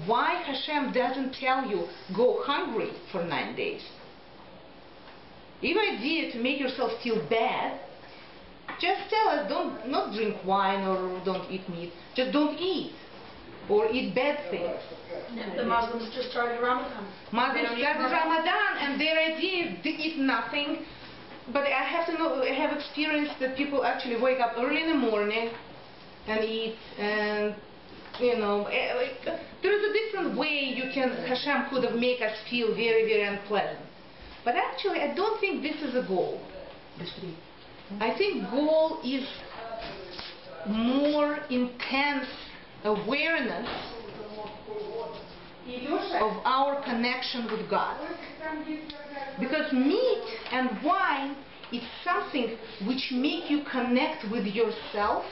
why Hashem doesn't tell you go hungry for 9 days. If idea to make yourself feel bad, just tell us not drink wine or don't eat meat. Just don't eat or eat bad things. The Muslims just started Ramadan. Muslims started Ramadan and their idea is to eat nothing. But I have to know, I have experienced that people actually wake up early in the morning and eat, and you know, there is a different way you can, Hashem could have made us feel very, very unpleasant. But actually, I don't think this is a goal. I think goal is more intense awareness of our connection with God. Because meat and wine is something which make you connect with yourself.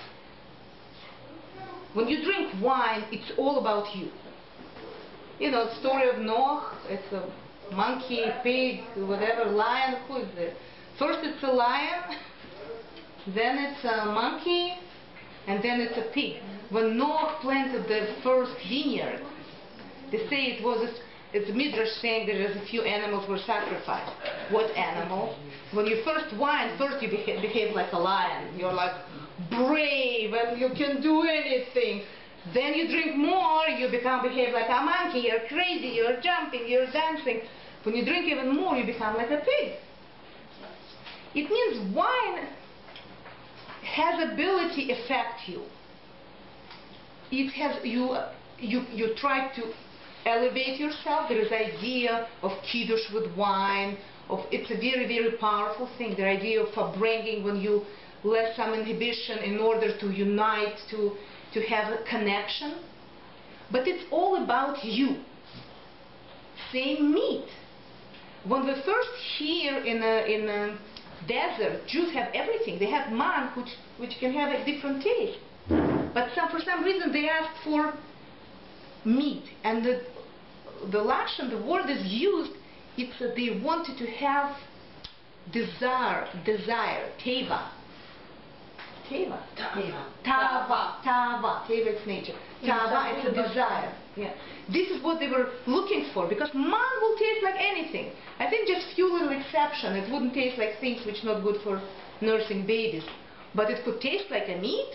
When you drink wine, it's all about you. You know, the story of Noah, it's a monkey, pig, whatever, lion, who is it? First it's a lion, then it's a monkey, and then it's a pig. When Noah planted the first vineyard, they say it was, it's a midrash saying that a few animals were sacrificed. What animals? When you first wine, first you behave like a lion. You're like brave and you can do anything. Then you drink more, you behave like a monkey. You're crazy, you're jumping, you're dancing. When you drink even more, you become like a pig. It means wine has ability to affect you. It has you try to elevate yourself. There is idea of kiddush with wine. It's a very, very powerful thing. The idea of upbringing when you let some inhibition in order to unite, to have a connection. But it's all about you. Same meat. When we first here in a desert, Jews have everything. They have man, which can have a different taste. But for some reason they asked for meat, and the lashon, the word is used. It's that they wanted to have desire, teva. Teva. Tava. Teva is nature. Tava is a desire. Yeah. This is what they were looking for, because man will taste like anything. I think just few little exceptions. It wouldn't taste like things which are not good for nursing babies. But it could taste like a meat.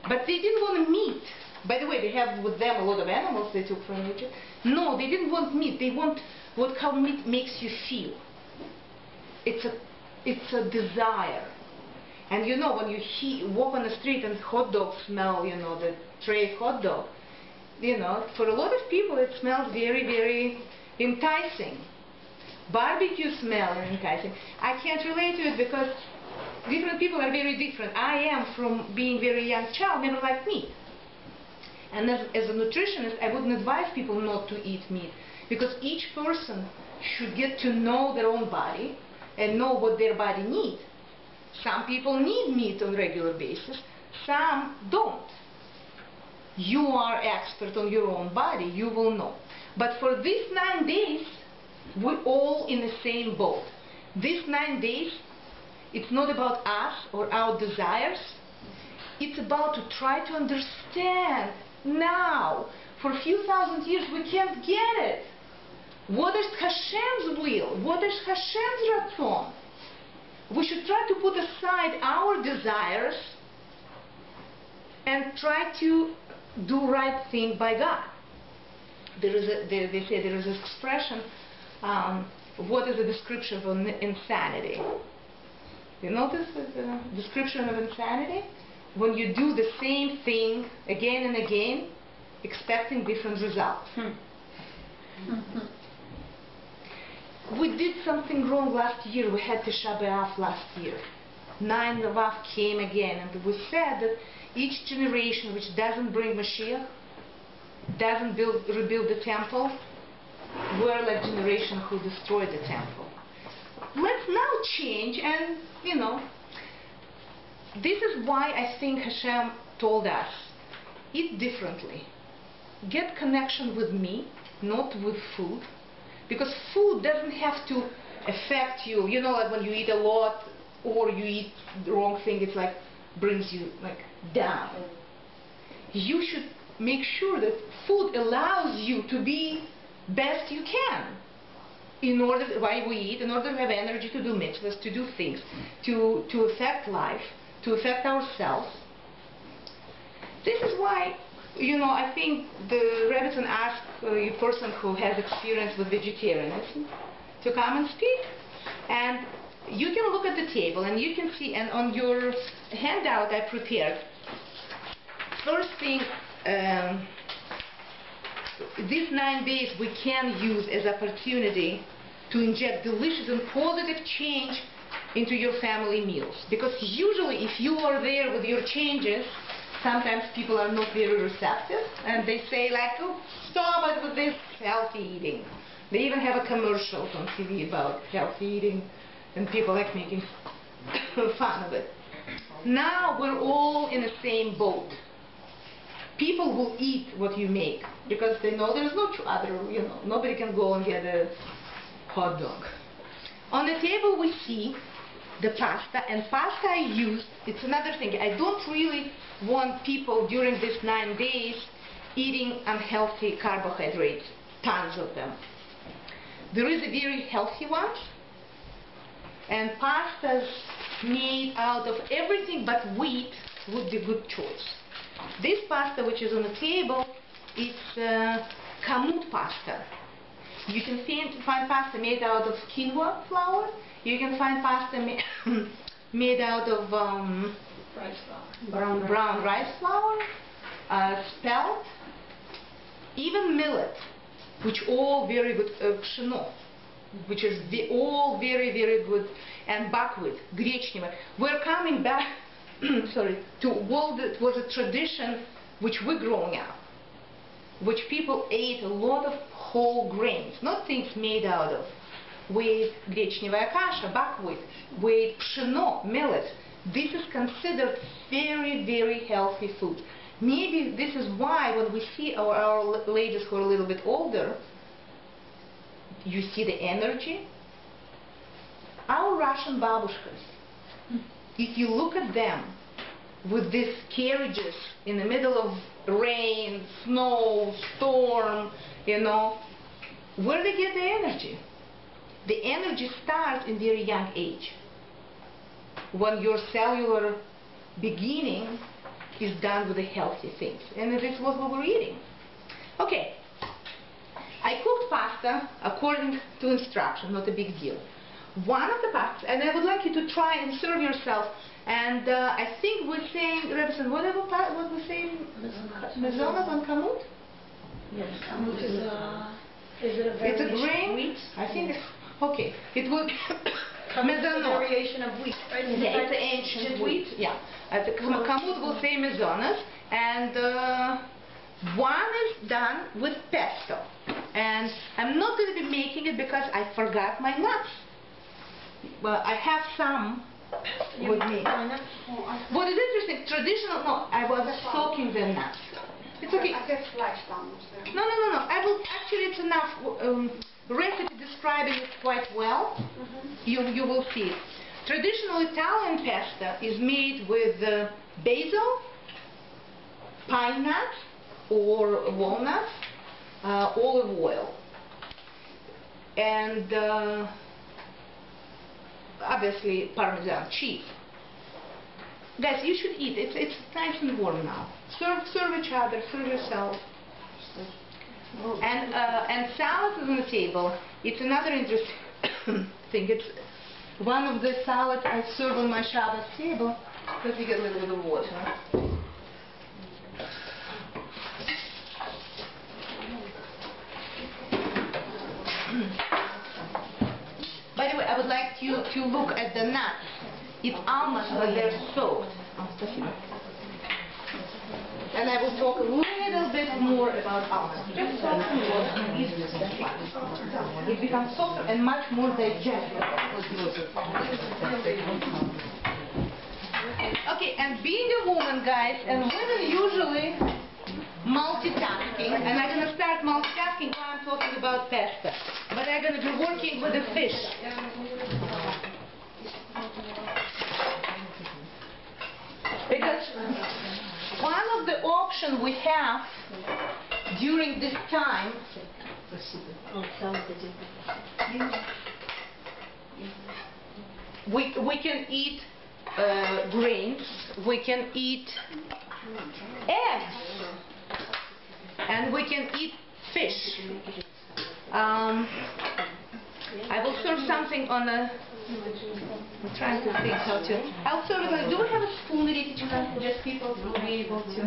But they didn't want meat. By the way, they have with them a lot of animals they took from nature. No, they didn't want meat. They want how meat makes you feel. It's a desire. And you know, when you walk on the street and hot dog smell, you know, the tray hot dog, you know, for a lot of people it smells very, very enticing. Barbecue smell is enticing. I can't relate to it because different people are very different. I am, from being very young child, never liked meat. And as a nutritionist, I wouldn't advise people not to eat meat, because each person should get to know their own body and know what their body needs. Some people need meat on a regular basis, some don't. You are expert on your own body, you will know. But for these 9 days, we're all in the same boat. These 9 days, it's not about us or our desires. It's about to try to understand now. For a few thousand years, we can't get it. What is Hashem's will? What is Hashem's ratzon? We should try to put aside our desires and try to do right thing by God. They say there is an expression, what is the description of insanity? You notice the description of insanity? When you do the same thing again and again, expecting different results. We did something wrong last year. We had Tisha B'Av last year. 9 of Av came again, and we said that each generation which doesn't bring Mashiach, doesn't rebuild the temple, we're like generation who destroyed the temple. Let's now change, and you know, this is why I think Hashem told us, eat differently. Get connection with me, not with food. Because food doesn't have to affect you. You know, like when you eat a lot or you eat the wrong thing, it's like brings you like down. You should make sure that food allows you to be best you can. In order, why we eat, in order to have energy to do mitzvahs, to do things, to affect life, to affect ourselves. This is why, I think the Rebbetzin asked a person who has experience with vegetarianism to come and speak. And you can look at the table and you can see, and on your handout I prepared, first thing, these 9 days we can use as opportunity to inject delicious and positive change into your family meals. Because usually if you are there with your changes, sometimes people are not very receptive and they say like, oh, stop it with this healthy eating. They even have a commercial on TV about healthy eating and people like making fun of it. Now we're all in the same boat. People will eat what you make because they know there's no other, nobody can go and get a hot dog. On the table we see the pasta, and pasta I use, it's another thing, I don't really want people during these 9 days eating unhealthy carbohydrates, tons of them. There is a very healthy ones, and pastas made out of everything but wheat would be a good choice. This pasta which is on the table, it's kamut pasta. You can find pasta made out of quinoa flour. You can find pasta made out of Rice flour. brown rice flour, spelt, even millet, which all very good, psheno, which is all very, very good, and buckwheat, гречневая. We're coming back, to what was a tradition which we're growing up, which people ate a lot of whole grains, not things made out of wheat, гречневая каша, buckwheat, wheat, psheno, millet. This is considered very, very healthy food. Maybe this is why when we see our ladies who are a little bit older, you see the energy. Our Russian babushkas, if you look at them with these carriages in the middle of rain, snow, storm, where they get the energy? The energy starts in very young age, when your cellular beginning is done with the healthy things. And this is what we were eating. Okay, I cooked pasta according to instruction, not a big deal. One of the pastas, and I would like you to try and serve yourself. And I think we're saying, Rebbetzin, what we're saying? Mezonot on kamut? Yes, kamut is it a It's a grain? wheat? I think it's, okay. It would Kamut is a variation of wheat, right? Yeah, it's ancient wheat. Yeah. The kamut will say mezonot, and one is done with pesto. And I'm not going to be making it because I forgot my nuts. Well, I have some with me. What is interesting, traditional, no, I was soaking the nuts. It's okay. No. I will, actually it's enough. Recipe describing it quite well. You will see it. Traditional Italian pasta is made with basil, pine nuts or walnuts, olive oil, and obviously Parmesan cheese. Guys, you should eat. It's nice and warm now. Serve each other, serve yourself. And salad is on the table. It's another interesting thing. It's one of the salads I serve on my Shabbos table. Let me get a little bit of water. By the way, I would like you to look at the nuts. It's almost but they're soaked. And I will talk a little bit more about almonds. Just soak some water and eat it. It becomes softer and much more digestible. Okay, and being a woman, guys, and women usually multitasking, and I'm going to start multitasking while I'm talking about pasta. But I'm going to be working with the fish. Because one of the options we have during this time, we can eat grains, we can eat eggs, and we can eat fish. I will serve something on a... I'm trying to think how to... I'll serve it. Do we have a spoon ready to have just people will be able to...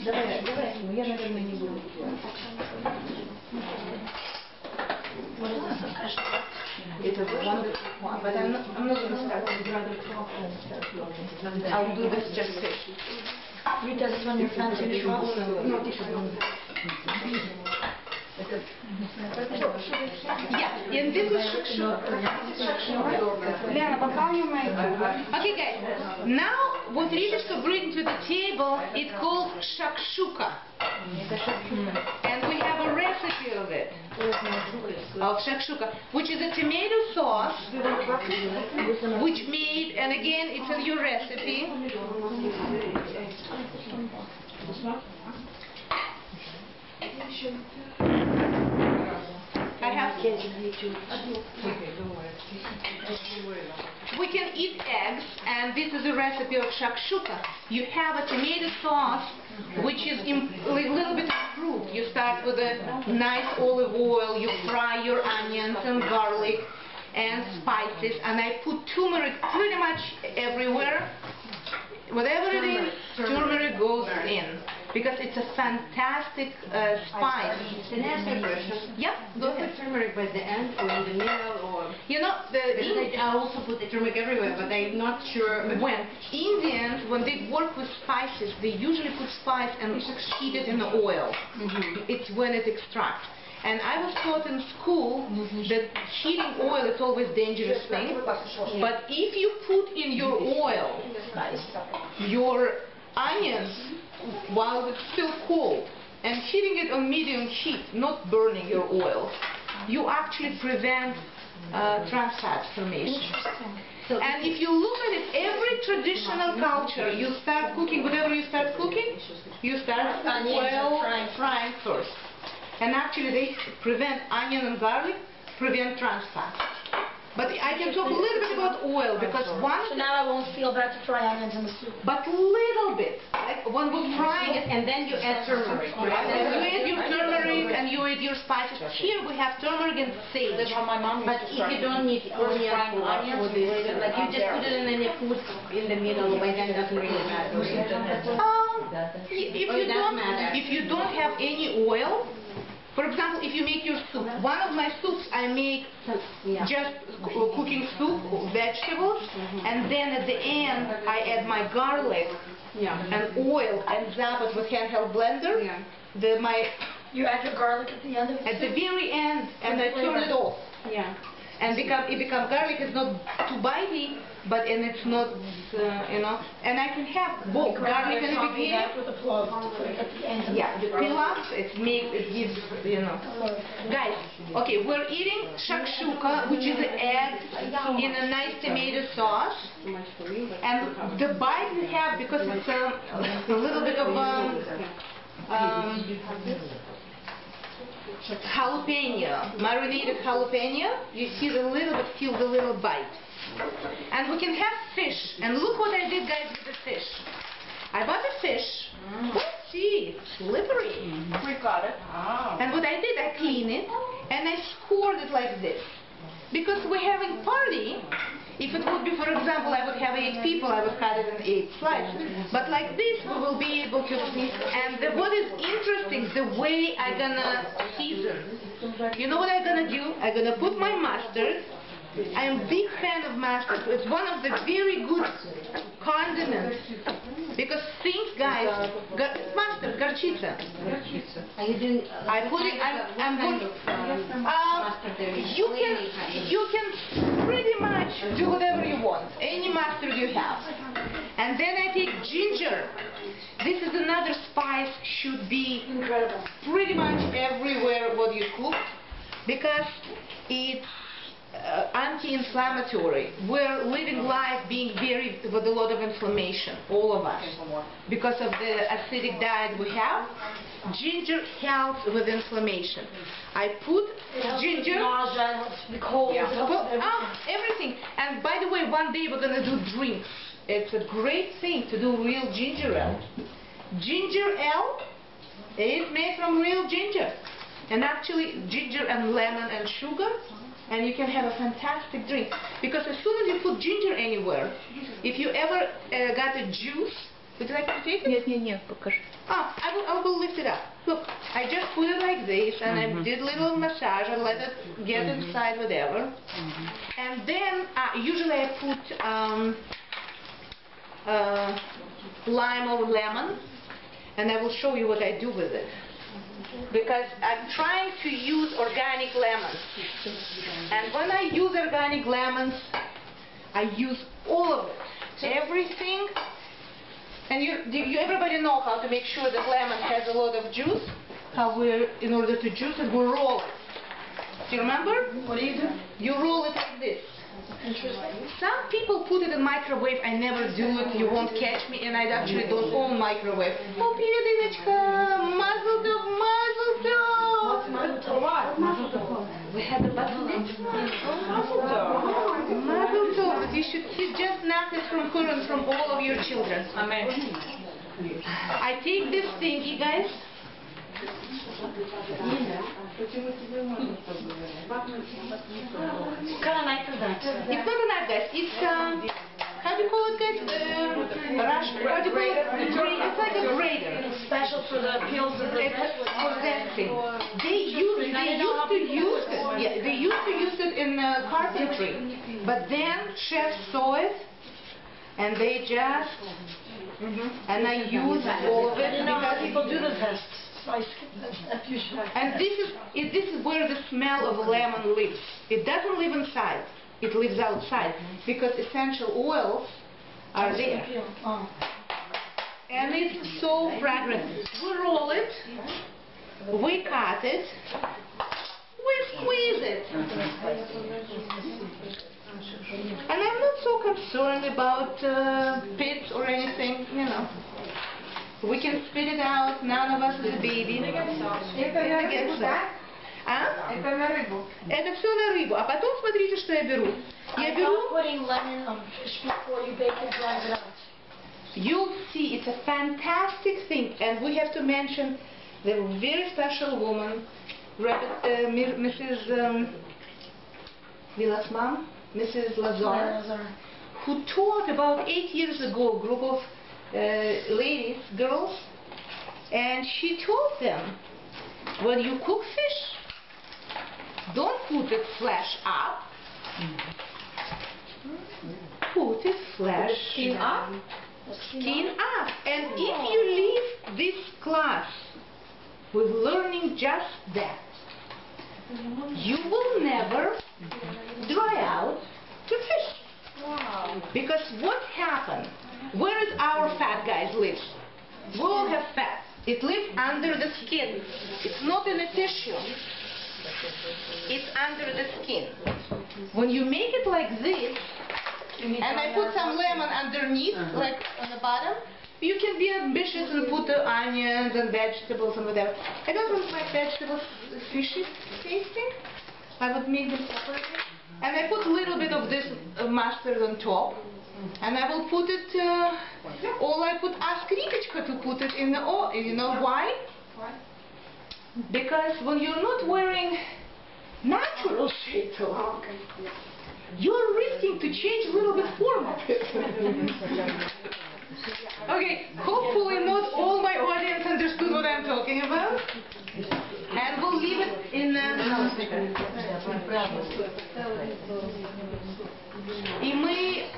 Давай, я, наверное, не буду. It was a wonderful one, but I'm not going to start with rather talking. I'll do this just fish. Rita, this one your friend finish off? No, this one. Yeah, and this is Lena, but how you make it? Okay, guys. Now, what Rita bring to the table, it's called shakshuka. And we have a recipe of it, of shakshuka, which is a tomato sauce, which made, and again, it's a new recipe. I have... We can eat eggs, and this is a recipe of shakshuka. You have a tomato sauce, which is a little bit improved. You start with a nice olive oil, you fry your onions and garlic and spices, and I put turmeric pretty much everywhere. Whatever it is, turmeric goes in, because it's a fantastic spice. Can I ask a question? Yeah, go Do you ahead. put turmeric by the end or in the middle, or? You know, I also put the turmeric everywhere, but I'm not sure. when Indians, when they work with spices, they usually put spice and heat it in the oil. It's when it extracts. And I was taught in school that heating oil is always a dangerous thing. But if you put in your oil your onions while it's still cold and heating it on medium heat, not burning your oil, you actually prevent trans fat formation. And if you look at it, every traditional culture, you start cooking, whatever you start cooking, you start frying first. And actually they prevent onion and garlic, prevent trans fat. But I can talk a little bit about oil, because one... So now I won't feel bad to fry onions in the soup. But little bit. Like when we're frying it, And then you add turmeric. you add your turmeric and you add your spices. Here we have turmeric and sage. But if you don't need onions, like you just put it in any food in the middle, but then doesn't really matter. If you don't have any oil, for example, if you make your soup, one of my soups I make just cooking soup, vegetables, and then at the end I add my garlic and oil and zap it with handheld blender. You add your garlic at the end of it? At the very end, and I turn it off. And it becomes garlic. It's not too bitey, and it's not, and I can have both garlic in the beginning. Yeah, the pilaf, it gives, Guys, okay, we're eating shakshuka, which is an egg in a nice tomato sauce. And the bite we have, because it's a little bit of jalapeno, marinated jalapeno. You feel the little bite. And we can have fish. And look what I did, guys, with the fish. I bought a fish. Let's see, slippery. We got it. And what I did, I cleaned it and I scored it like this. Because we're having party. If it would be, for example, I would have 8 people, I would cut it in 8 slices. But like this, we will be able to see. And what is interesting, the way I'm gonna season. You know what I'm gonna do? I'm gonna put my mustard. I am a big fan of mustard. It's one of the very good condiments. Because think, guys, mustard, горчица. Are you doing? I put it. I'm putting. You can pretty much do whatever you want, any mustard you have. And then I take ginger. This is another spice, should be pretty much everywhere what you cook, because it's anti-inflammatory. We're living life being with a lot of inflammation, all of us, because of the acidic diet we have. Ginger helps with inflammation. I put ginger, nausea, the cold, everything. And by the way, one day we're going to do drinks. It's a great thing to do real ginger ale. Ginger ale is made from real ginger. And actually ginger and lemon and sugar, and you can have a fantastic drink. Because as soon as you put ginger anywhere, if you ever got a juice, would you like to take it? Нет, покажи. I will lift it up. Look, I just put it like this, and I did a little massage and let it get inside, whatever. And then, usually I put lime or lemon, and I will show you what I do with it. Because I'm trying to use organic lemons. And when I use organic lemons, I use all of it. Everything. And everybody know how to make sure that lemon has a lot of juice. In order to juice it, we roll it. Do you remember? What do you do? You roll it like this. Interesting. Some people put it in microwave. I never do it. You won't catch me. And I actually don't own microwave. Oh, привет, Иночка. Mazel tov, mazel tov. Mazel tov. We had the button. Mazel tov. Mazel tov. You should see just nothing from her and from all of your children. Amen. I take this thingy, guys. What kind of knife is that? It's not a knife, guys. It's how do you call it, guys? How do you call it? It's like a grater. It's special for the peels of the Exactly. They used to use it in carpentry, but then chefs saw it, and they just and I use all of it. I didn't know how people do the tests. And this is where the smell of lemon lives. It doesn't live inside. It lives outside because essential oils are there. And it's so fragrant. We roll it, we cut it, we squeeze it. And I'm not so concerned about pits or anything, you know. We can spit it out, none of us is a baby. Это на рыбу. Это все на рыбу. А потом смотрите, что я беру. Я беру... putting lemon on fish before you bake it, dries it out. You'll see, it's a fantastic thing. And we have to mention the very special woman, Mrs. Villa's mom, Mrs. Lazar, who taught about 8 years ago a group of ladies, girls, and she told them, when you cook fish, don't put it flesh up, put it flesh Skin up? Skin up. And if you leave this class with learning just that, you will never dry out the fish. Wow. Because what happened? Where is our fat, guys, lives? We all have fat. It lives under the skin. It's not in a tissue. It's under the skin. When you make it like this, and I put some lemon underneath, like on the bottom, you can be ambitious and put the onions and vegetables and whatever. I don't want my vegetables fishy tasting. I would make them separately. And I put a little bit of this mustard on top. And I will put it, or I put askripichka to put it in the oil. You know why? Because when you're not wearing natural shaitel, you're risking to change a little bit form of it. Okay, hopefully not all my audience understood what I'm talking about. And we'll leave it in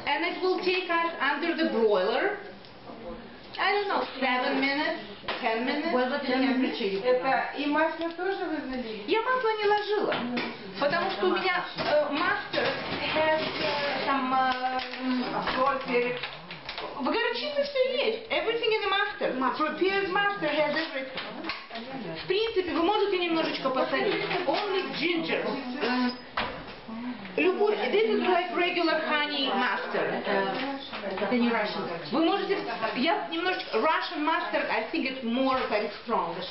and it will take us under the broiler, I don't know, 7 minutes, 10 minutes. What about the temperature? Это и масло тоже вы залили? Я масло не ложила, потому что у меня mustard has some Соль, перец. в горчице все есть. Everything in the mustard. Prepared mustard has everything. В принципе, вы можете немножечко посолить. Only ginger. Любой, this is like regular honey mustard. Это не Russian. Вы можете, я немножечко, Russian mustard, I think it's more like stronger.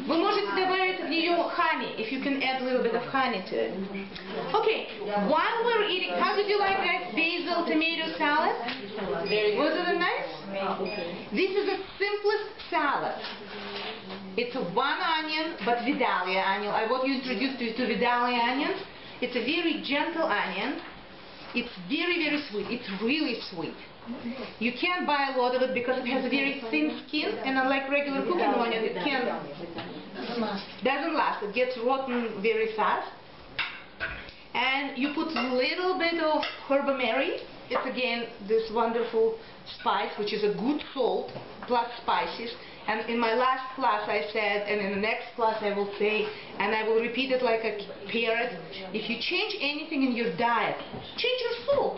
Вы можете добавить в нее honey, if you can add a little bit of honey to it. Okay, while we're eating, how did you like that basil tomato salad? Was it nice? This is the simplest salad. It's one onion, but Vidalia onion. I want to introduce you to Vidalia onions. It's a very gentle onion. It's very, very sweet. It's really sweet. You can't buy a lot of it because it has a very thin skin, and unlike regular cooking onion, it doesn't last. It gets rotten very fast. And you put a little bit of herbamary. It's again this wonderful spice, which is a good salt plus spices. And in my last class I said, and in the next class I will say, and I will repeat it like a parrot, if you change anything in your diet, change your salt.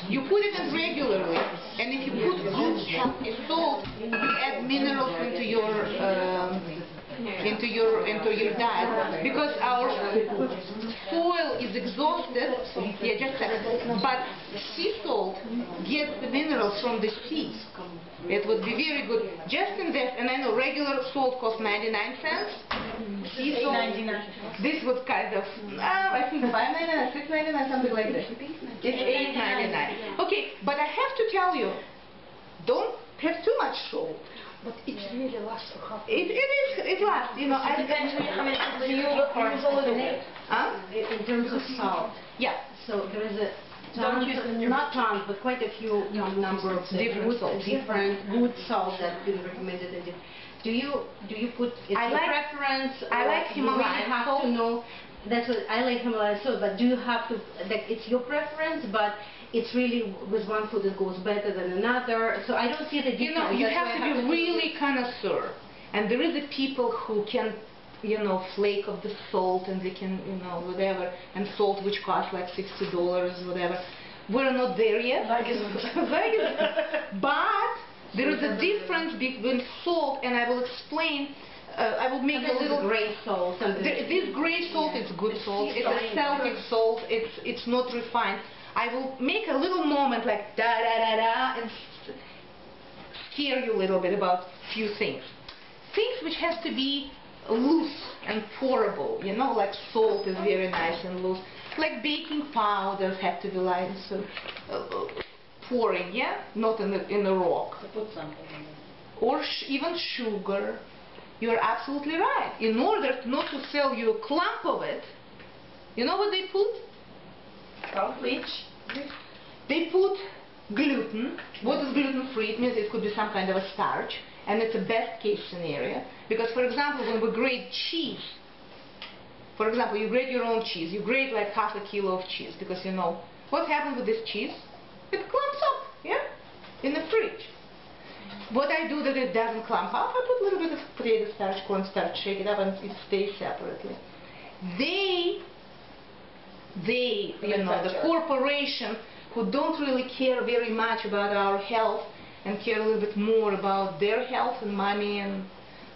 You put it in regularly, and if you put good healthy salt, you add minerals into your diet, because our soil is exhausted. Yeah, just a second. But sea salt gets the minerals from the sea. It would be very good. Just invest, and I know regular salt costs 99 cents. Sea salt, this was kind of, I think $5.99, $6.99, something like that. It's $8.99. Okay, but I have to tell you, don't have too much salt. But it really lasts for half. It lasts, you know. It depends how much you use a little bit. In terms of salt. Yeah. So there is a not tons, but quite a few number of different good salt that have been recommended. Do you put? I like preference. I like Himalayan salt. You have to know. That's what I like Himalayan salt. But do you have to? Like, it's your preference, but it's really with one food it goes better than another. So I don't see the difference. You know, you have to be really connoisseur, and there is a people who can, you know, flake of the salt, and they can, you know, whatever, and salt which costs like $60, whatever. We're not there yet. But there is a difference between salt, and I will explain. I will make a little gray salt. This gray salt is good salt. It's a Celtic salt. It's not refined. I will make a little moment like da da da da and scare you a little bit about few things. Things which has to be loose and pourable, you know, like salt is very nice and loose. Like baking powders have to be like pouring, yeah, not in the rock. Or even sugar. You are absolutely right. In order not to sell you a clump of it, you know what they put? Bleach. They put gluten. What is gluten-free? It means it could be some kind of a starch, and it's a best case scenario. Because, for example, when we grate cheese, for example, you grate your own cheese. You grate like half a kilo of cheese, because you know what happens with this cheese? It clumps up, yeah, in the fridge. What I do that it doesn't clump up, I put a little bit of potato starch, cornstarch, shake it up, and it stays separately. They, you know, the corporation who don't really care very much about our health and care a little bit more about their health and money and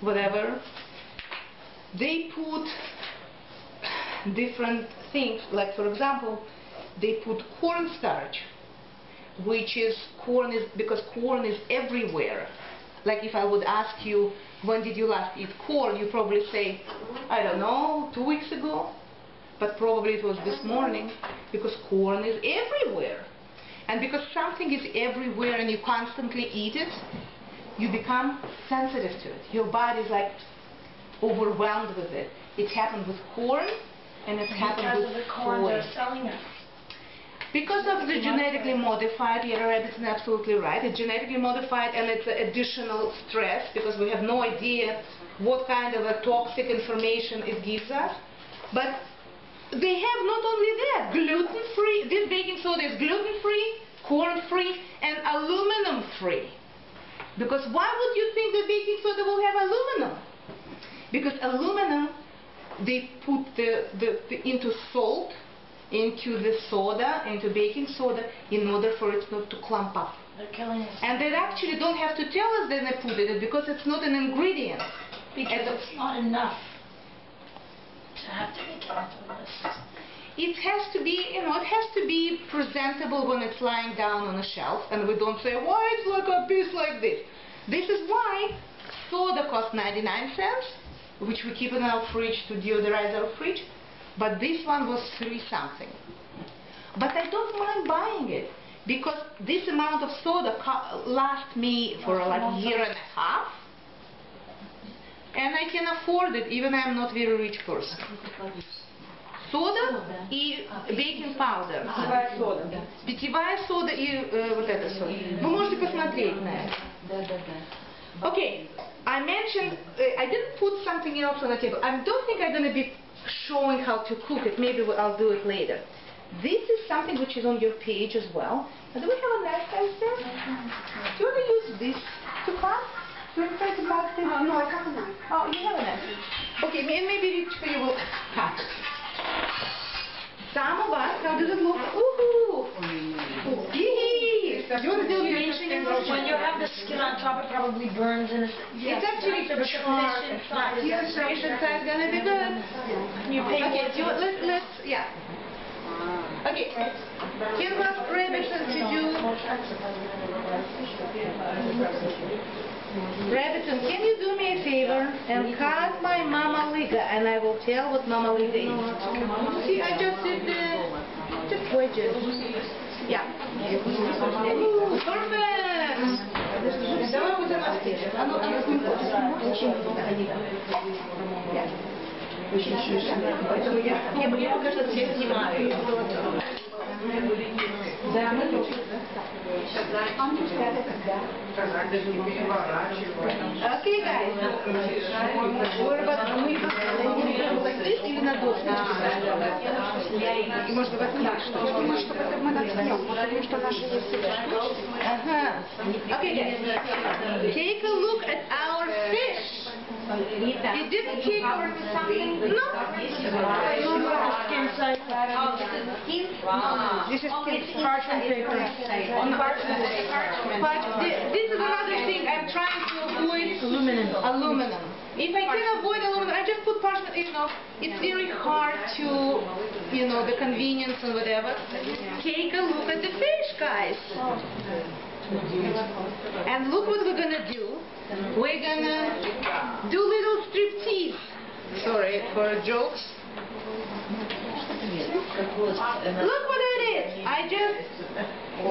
whatever, they put different things. Like, for example, they put cornstarch, which is because corn is everywhere. Like if I would ask you, when did you last eat corn, you probably say, I don't know, 2 weeks ago. But probably it was this morning, because corn is everywhere. And because something is everywhere and you constantly eat it, you become sensitive to it. Your body is like overwhelmed with it. It's happened with corn, and it's happened with the corn they're selling it. Because of the genetically modified, yeah, Rabbit's absolutely right. It's genetically modified, and it's additional stress, because we have no idea what kind of a toxic information it gives us. But they have not only that, gluten-free. This baking soda is gluten-free, corn-free, and aluminum-free. Because why would you think the baking soda will have aluminum? Because aluminum, they put into salt, into the soda, into baking soda, in order for it not to clump up. They're killing us. And they actually don't have to tell us that they put it, because it's not an ingredient. Because it's not enough to have to make it onto the list? It has to be, it has to be presentable when it's lying down on a shelf, and we don't say, why it's like a piece like this. This is why soda costs 99 cents, which we keep in our fridge to deodorize our fridge, but this one was 3 something. But I don't mind buying it, because this amount of soda lasts me for like a year and a half, and I can afford it, even I'm not a very rich person. Сода и бейкинг паудер. Питьевая сода. Питьевая сода и вот эта сода. Вы можете посмотреть на это. Okay, I mentioned, I didn't put something else on the table. I don't think I'm going to be showing how to cook it. Maybe I'll do it later. This is something which is on your page as well. Do we have a knife there? Do you want to use this to cut? Do you want to cut this? No, I have a knife. Oh, you have a knife. Okay, maybe you will cut. Some of us, how does it look? Ooh! When you have the skin on top, it probably burns and It's actually charred. Yes, inside gonna be good. Okay, let's, yeah. Okay, can we ask Rebecca to do? Rebecca, can you do me a favor and cut my Mama Liga, and I will tell what Mama Liga is. See, I just did just wedges. Yeah. Ooh, perfect! Давай вот это стечь. Оно поэтому я пока что всех снимаю. Да, okay, guys. What about like this или на доске? И можно вот так, чтобы мы наткнем, потому что наши есть. Okay, guys. Take a look at our fish. It didn't take over something. No. skin side. Oh, this is skin? No. This is Parchment paper. On parchment. But this is another thing I'm trying to avoid. Aluminum. If I can avoid aluminum, I just put parchment. It's very hard to, the convenience and whatever. Take a look at the fish, guys. And look what we're gonna do. We're gonna do little striptease. Sorry for jokes. Look what it is.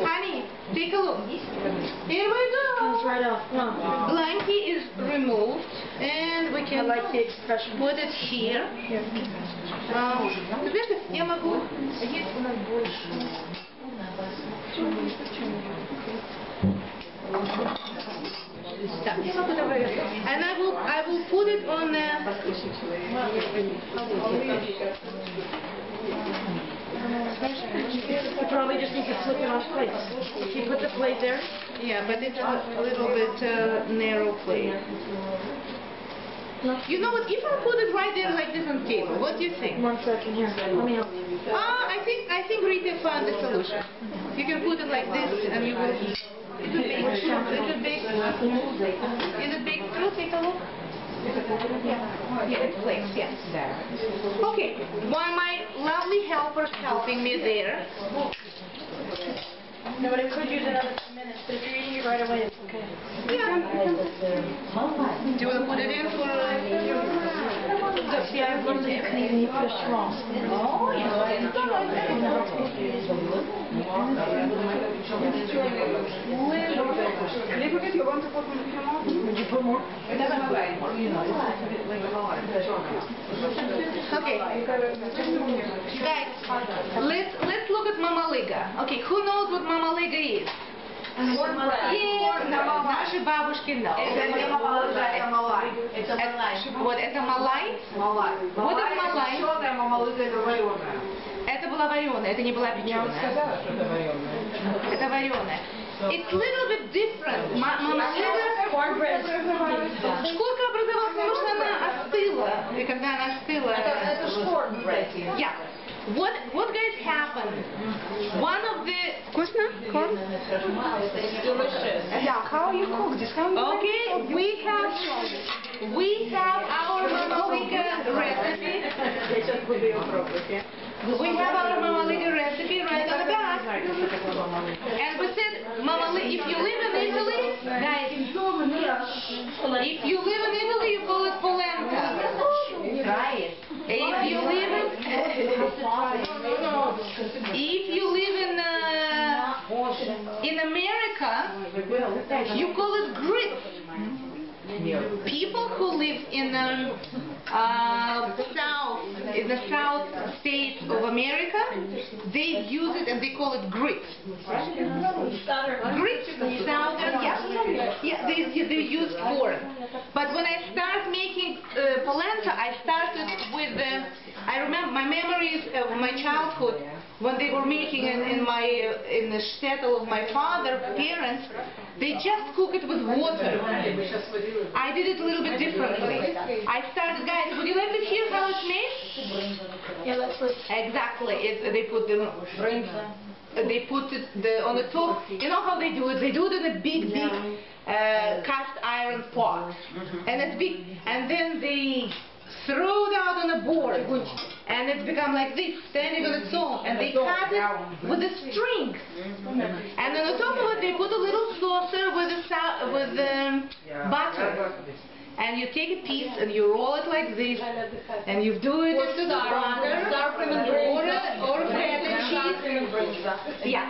Honey, take a look. Here we go. Comes right off. Blankie is removed, and we can put it here. Знаешь, я могу. Есть у нас больше. And I will put it on You probably just need to flip it on plates. If you put the plate there. Yeah, but it's a little bit narrow plate. You know what? If I put it right there like this on the table, what do you think? 1 second here. Let me help you. I think Rita found the solution. You can put it like this, and you will. Is it big? Is it big through? Take a look. Yeah, it flicks, yes. Okay, while my lovely helper's helping me there. No, but it could use another 2 minutes, but if you're eating it right away, it's okay. Yeah. Do you want to put it in for... See, I've learned that you can even eat fish raw. Oh, yeah. Would you put more? Okay. Guys, let's look at Mama Liga. Okay, who knows what Mama Liga is? Наши бабушки know. Это не Мама Лига, это малай. Это малай. Вот это малай? Малай. Вот это малай. Черная, Мама Лига это вареная. Это была вареная, это не была печеная. Я сказала, что это вареная. Это вареная. It's a little bit different. Мама Лига... Cornbread. Шкурка образовалась, потому что она остыла. И когда она остыла... Это cornbread. Yeah. What guys happened? One of the... Вкусно? Corn? Yeah, how you cook this? Okay, we have our Mama Liga recipe. We have our Mama Liga recipe right on the back. And we said, Mama Liga, if you live in Italy, guys, if you live in Italy, you call it polenta. Try it. If you live in America, you call it grits. People who live in the south states of America, they use it and they call it grits. Grits, southern, yeah, they use corn. But when I start making polenta, I started with I remember my memories of my childhood when they were making it in the shtetl of my father's parents. They just cook it with water. I did it a little bit differently. I started, guys, would you like to hear how it's made? Yeah, let's listen. Exactly. They put it on the top. You know how they do it? They do it in a big cast iron pot. And it's big. And then they throw it out on a board. And it's become like this, standing on its own. And they cut it with a string. And on the top of it, they put a little saucer with butter. And you take a piece and you roll it like this, and you do it into the butter, or feta cheese. Yeah.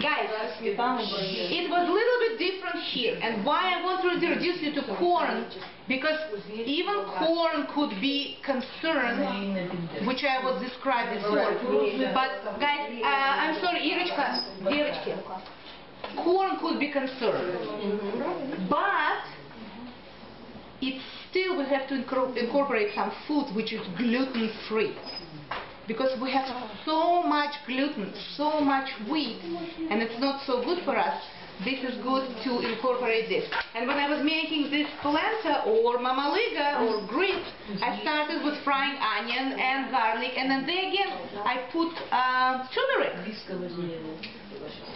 Guys, it was a little bit different here. And why I want to introduce you to corn, because even corn could be concerned, which I will describe before. But guys, I'm sorry, Irочка, corn could be concerned. But it's still, we have to incorporate some food which is gluten-free, because we have so much gluten, so much wheat, and it's not so good for us. This is good to incorporate this. And when I was making this polenta or Mama Liga or grits, I started with frying onion and garlic, and then again I put turmeric.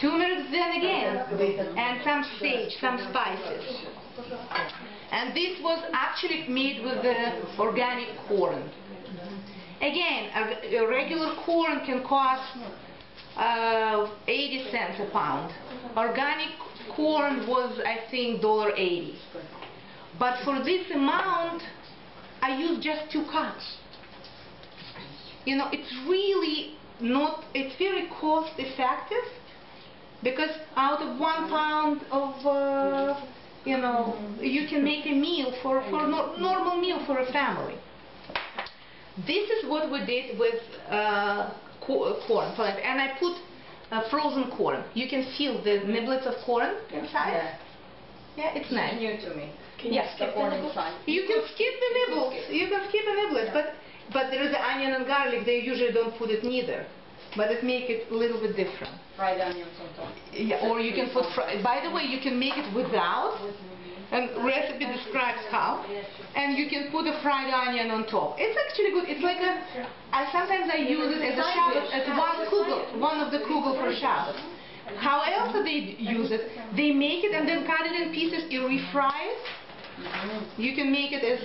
Turmeric then again, and some sage, some spices. And this was actually made with the organic corn. Again, a regular corn can cost 80 cents a pound. Organic corn was, I think, $1.80. But for this amount, I used just 2 cups. You know, it's really not, it's very cost effective, because out of 1 pound of you know, you can make a meal for normal meal for a family. This is what we did with corn, and I put frozen corn. You can feel the niblets of corn inside. Yeah, it's nice. It's new to me. Can you skip the nibbles? You can skip the nibbles. You can skip the niblets, but there is the onion and garlic. They usually don't put it neither, but it makes it a little bit different. Fried onions on top. Yeah, or you can put. By the way, you can make it without. And recipe describes how. And you can put a fried onion on top. It's actually good. It's like sometimes I use it as a Shabbat, as one of the kugel for Shabbat. How else do they use it? They make it and then cut it in pieces. You refry it. You can make it as,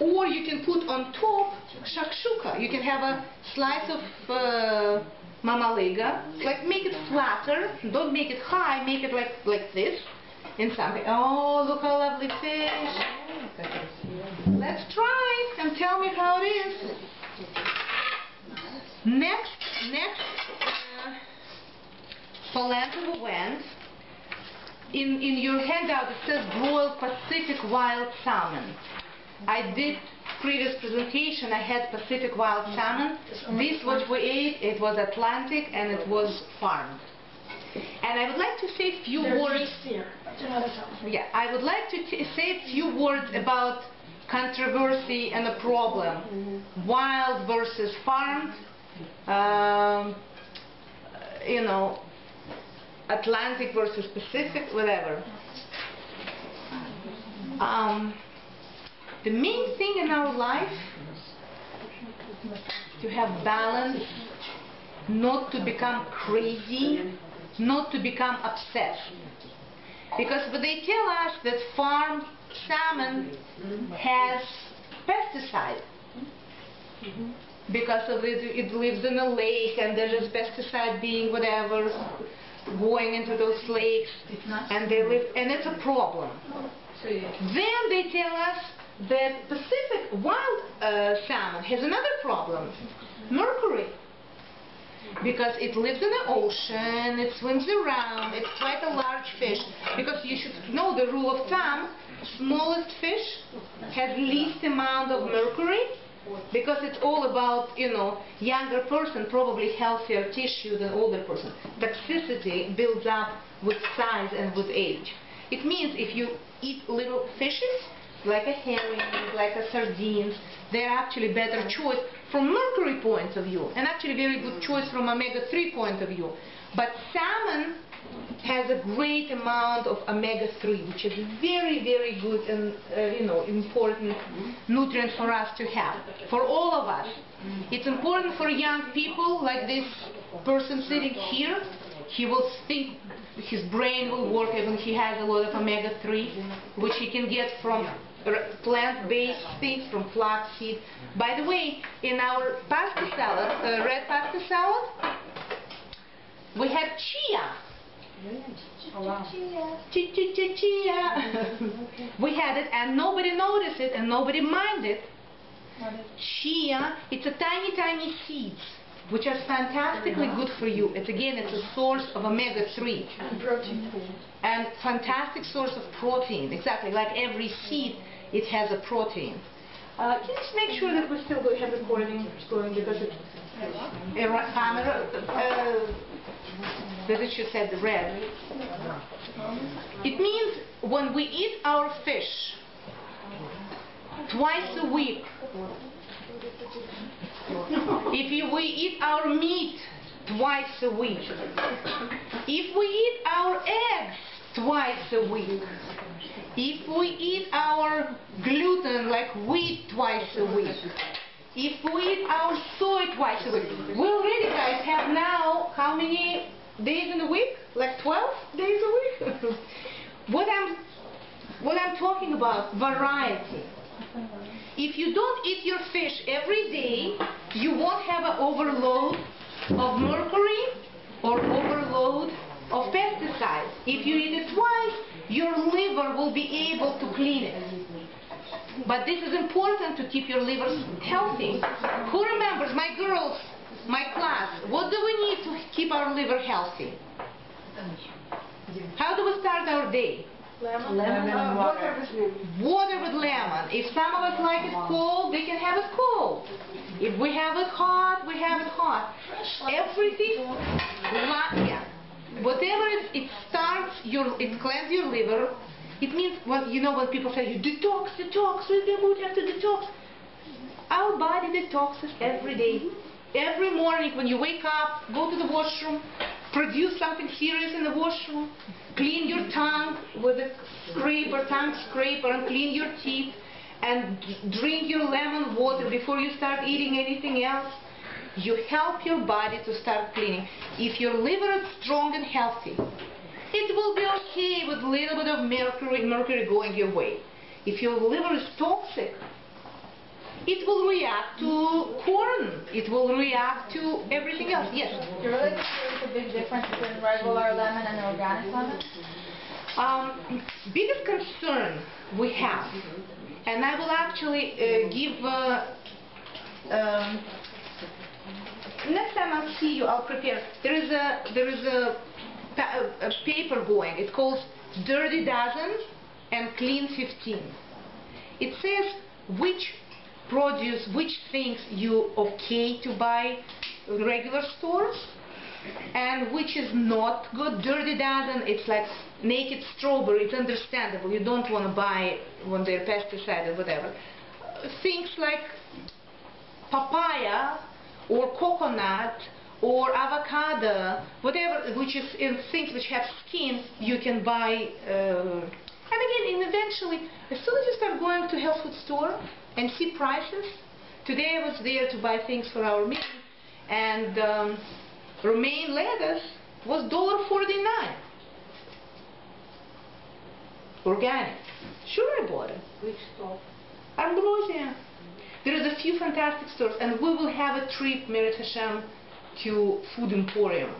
or you can put on top shakshuka. You can have a slice of Mama Liga. Like, make it flatter. Don't make it high. Make it like this. In something. Oh, look how lovely fish. Let's try and tell me how it is. Next polenta we went. In your handout it says broiled Pacific wild salmon. I did previous presentation, I had Pacific wild salmon. This what we ate, it was Atlantic and it was farmed. And I would like to say a few words. Yeah, I would like to say a few words about controversy and a problem. Wild versus farmed. You know, Atlantic versus Pacific, whatever. The main thing in our life to have balance, not to become crazy, not to become obsessed. Because when they tell us that farm salmon has pesticide. Because of it lives in a lake, and there's just pesticide being whatever going into those lakes, and they live, and it's a problem. Then they tell us that Pacific wild salmon has another problem: mercury. Because it lives in the ocean, it swims around, it's quite a large fish. Because you should know the rule of thumb: smallest fish has least amount of mercury. Because it's all about, you know, younger person, probably healthier tissue than older person. Toxicity builds up with size and with age. It means if you eat little fishes, like a herring, like a sardines, they're actually better choice from mercury point of view, and actually very good choice from omega-3 point of view. But salmon has a great amount of omega-3, which is very, very good and you know, important nutrient for us to have, for all of us. It's important for young people, like this person sitting here. He will think, his brain will work even he has a lot of omega-3, which he can get from plant-based things, from flaxseed. By the way, in our pasta salad, red pasta salad, we had chia. Chia. We had it and nobody noticed it and nobody minded. Chia, it's a tiny, tiny seeds, which are fantastically good for you. It's a source of omega-3. And protein. And fantastic source of protein. Exactly, like every seed, it has a protein. Can you just make sure that we still have recording going, because it's camera, that it should say the red. It means when we eat our fish twice a week, if we eat our meat twice a week, if we eat our eggs twice a week, if we eat our gluten like wheat twice a week, if we eat our soy twice a week, we already, guys, have now how many days in a week? Like 12 days a week? What I'm talking about, variety. If you don't eat your fish every day, you won't have an overload of mercury or overload of pesticides. If you eat it twice, your liver will be able to clean it. But this is important to keep your liver healthy. Who remembers, my girls, my class, what do we need to keep our liver healthy? How do we start our day? Lemon and water. Water with lemon. If some of us like it cold, they can have it cold. If we have it hot, we have it hot. Everything, yeah. Whatever it starts, it cleanses your liver. It means, when, you know, when people say, you detox, we have to detox. Our body detoxes every day. Every morning when you wake up, go to the washroom, produce something serious in the washroom, clean your tongue with a scraper, tongue scraper, and clean your teeth, and drink your lemon water before you start eating anything else. You help your body to start cleaning. If your liver is strong and healthy, it will be okay with a little bit of mercury going your way. If your liver is toxic, it will react to corn. It will react to everything else. Yes? Do you really think there's a big difference between regular lemon and organic lemon? Biggest concern we have, and I will actually give next time I'll see you, I'll prepare. There is a paper going. It's called Dirty Dozen and Clean 15. It says which things you okay to buy in regular stores and which is not good. Dirty Dozen, it's like naked strawberry. It's understandable. You don't want to buy when they're pesticide or whatever. Things like papaya or coconut or avocado, whatever, which is in things which have skin, you can buy. And again, eventually, as soon as you start going to health food store and see prices, today I was there to buy things for our meeting, and romaine lettuce was $1.49. Organic. Sure, I bought it. Which store? Ambrosia. There is a few fantastic stores, and we will have a trip, Merit Hashem, to Food Emporium,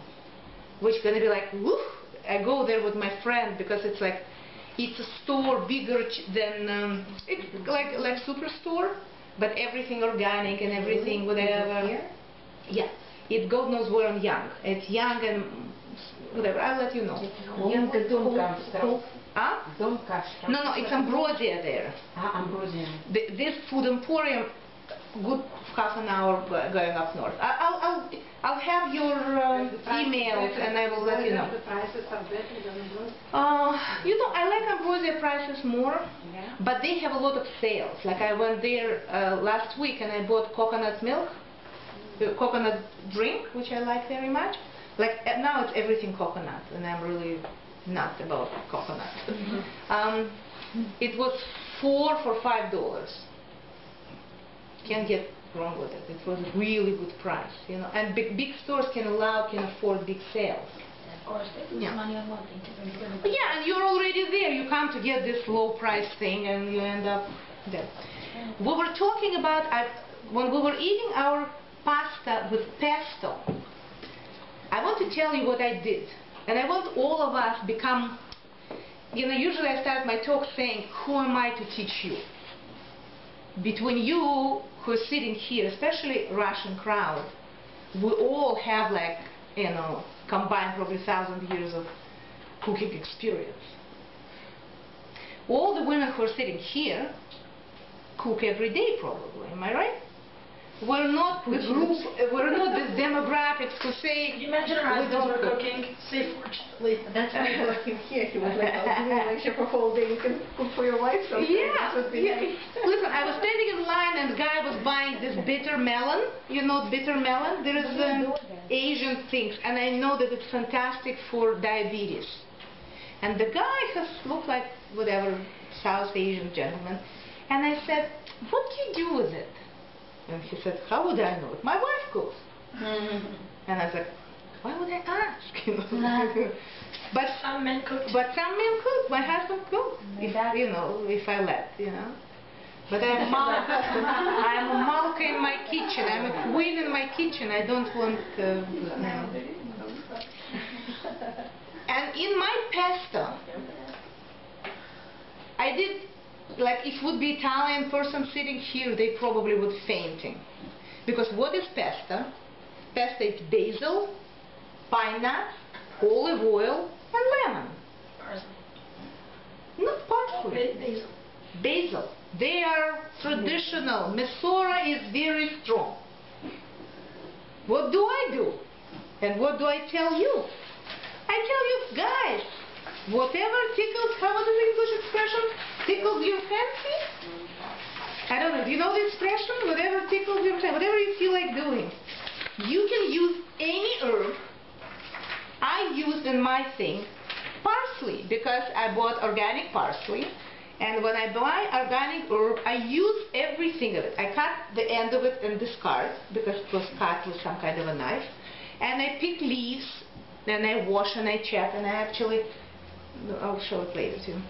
which is going to be like, woof! I go there with my friend because it's like, it's a store bigger than, it's like superstore, but everything organic and everything whatever. Here? Yeah, it's God knows where I'm young. It's young and whatever. I'll let you know. Huh? No, it's Ambrosia there. Ambrosia. This Food Emporium, good half an hour going up north. I'll have your emails and I will let you know. The prices are better than Ambrosia? I like Ambrosia prices more, but they have a lot of sales. Like I went there last week and I bought coconut milk, coconut drink, which I like very much. Like now it's everything coconut, and I'm really not about coconut. It was 4 for $5. Can't get wrong with it. It was a really good price, And big stores can afford big sales. Of course, they lose money on one thing to bring it in. Yeah, and you're already there. You come to get this low price thing, and you end up there. We were talking about when we were eating our pasta with pesto. I want to tell you what I did. And I want all of us become, usually I start my talk saying, who am I to teach you? Between you who are sitting here, especially Russian crowd, we all have combined probably 1,000 years of cooking experience. All the women who are sitting here cook every day probably, am I right? We're not the group, we're not the demographics who say You mentioned our husbands were cooking, say fortunately. That's why you're working here. He was like, I'll give you a lecture for a whole day. You can cook for your wife sometimes. Yeah, That would be nice. Listen, I was standing in line and the guy was buying this bitter melon. You know bitter melon? There is Asian things, and I know that it's fantastic for diabetes. And the guy has looked like whatever South Asian gentleman. And I said, what do you do with it? And he said, how would I know it? My wife cooks. And I was like, why would I ask? But some men cook. But some men cook. My husband cooks. If I let, But I'm a malka in my kitchen. I'm a queen in my kitchen. I don't want, And in my pesto, I did. If would be Italian person sitting here, they probably would fainting. Because what is pesto? Pesto is basil, pine nuts, olive oil, and lemon. Parsley. Not parsley. Basil. Basil. They are traditional. Mesora is very strong. What do I do? And what do I tell you? I tell you, guys, whatever tickles, what is the English expression? Tickles your fancy? I don't know. Do you know the expression? Whatever tickles your fancy, whatever you feel like doing. You can use any herb. I use in my thing parsley because I bought organic parsley. And when I buy organic herb, I use everything of it. I cut the end of it and discard because it was cut with some kind of a knife. And I pick leaves, then I wash and I check, and I actually, I'll show it later too.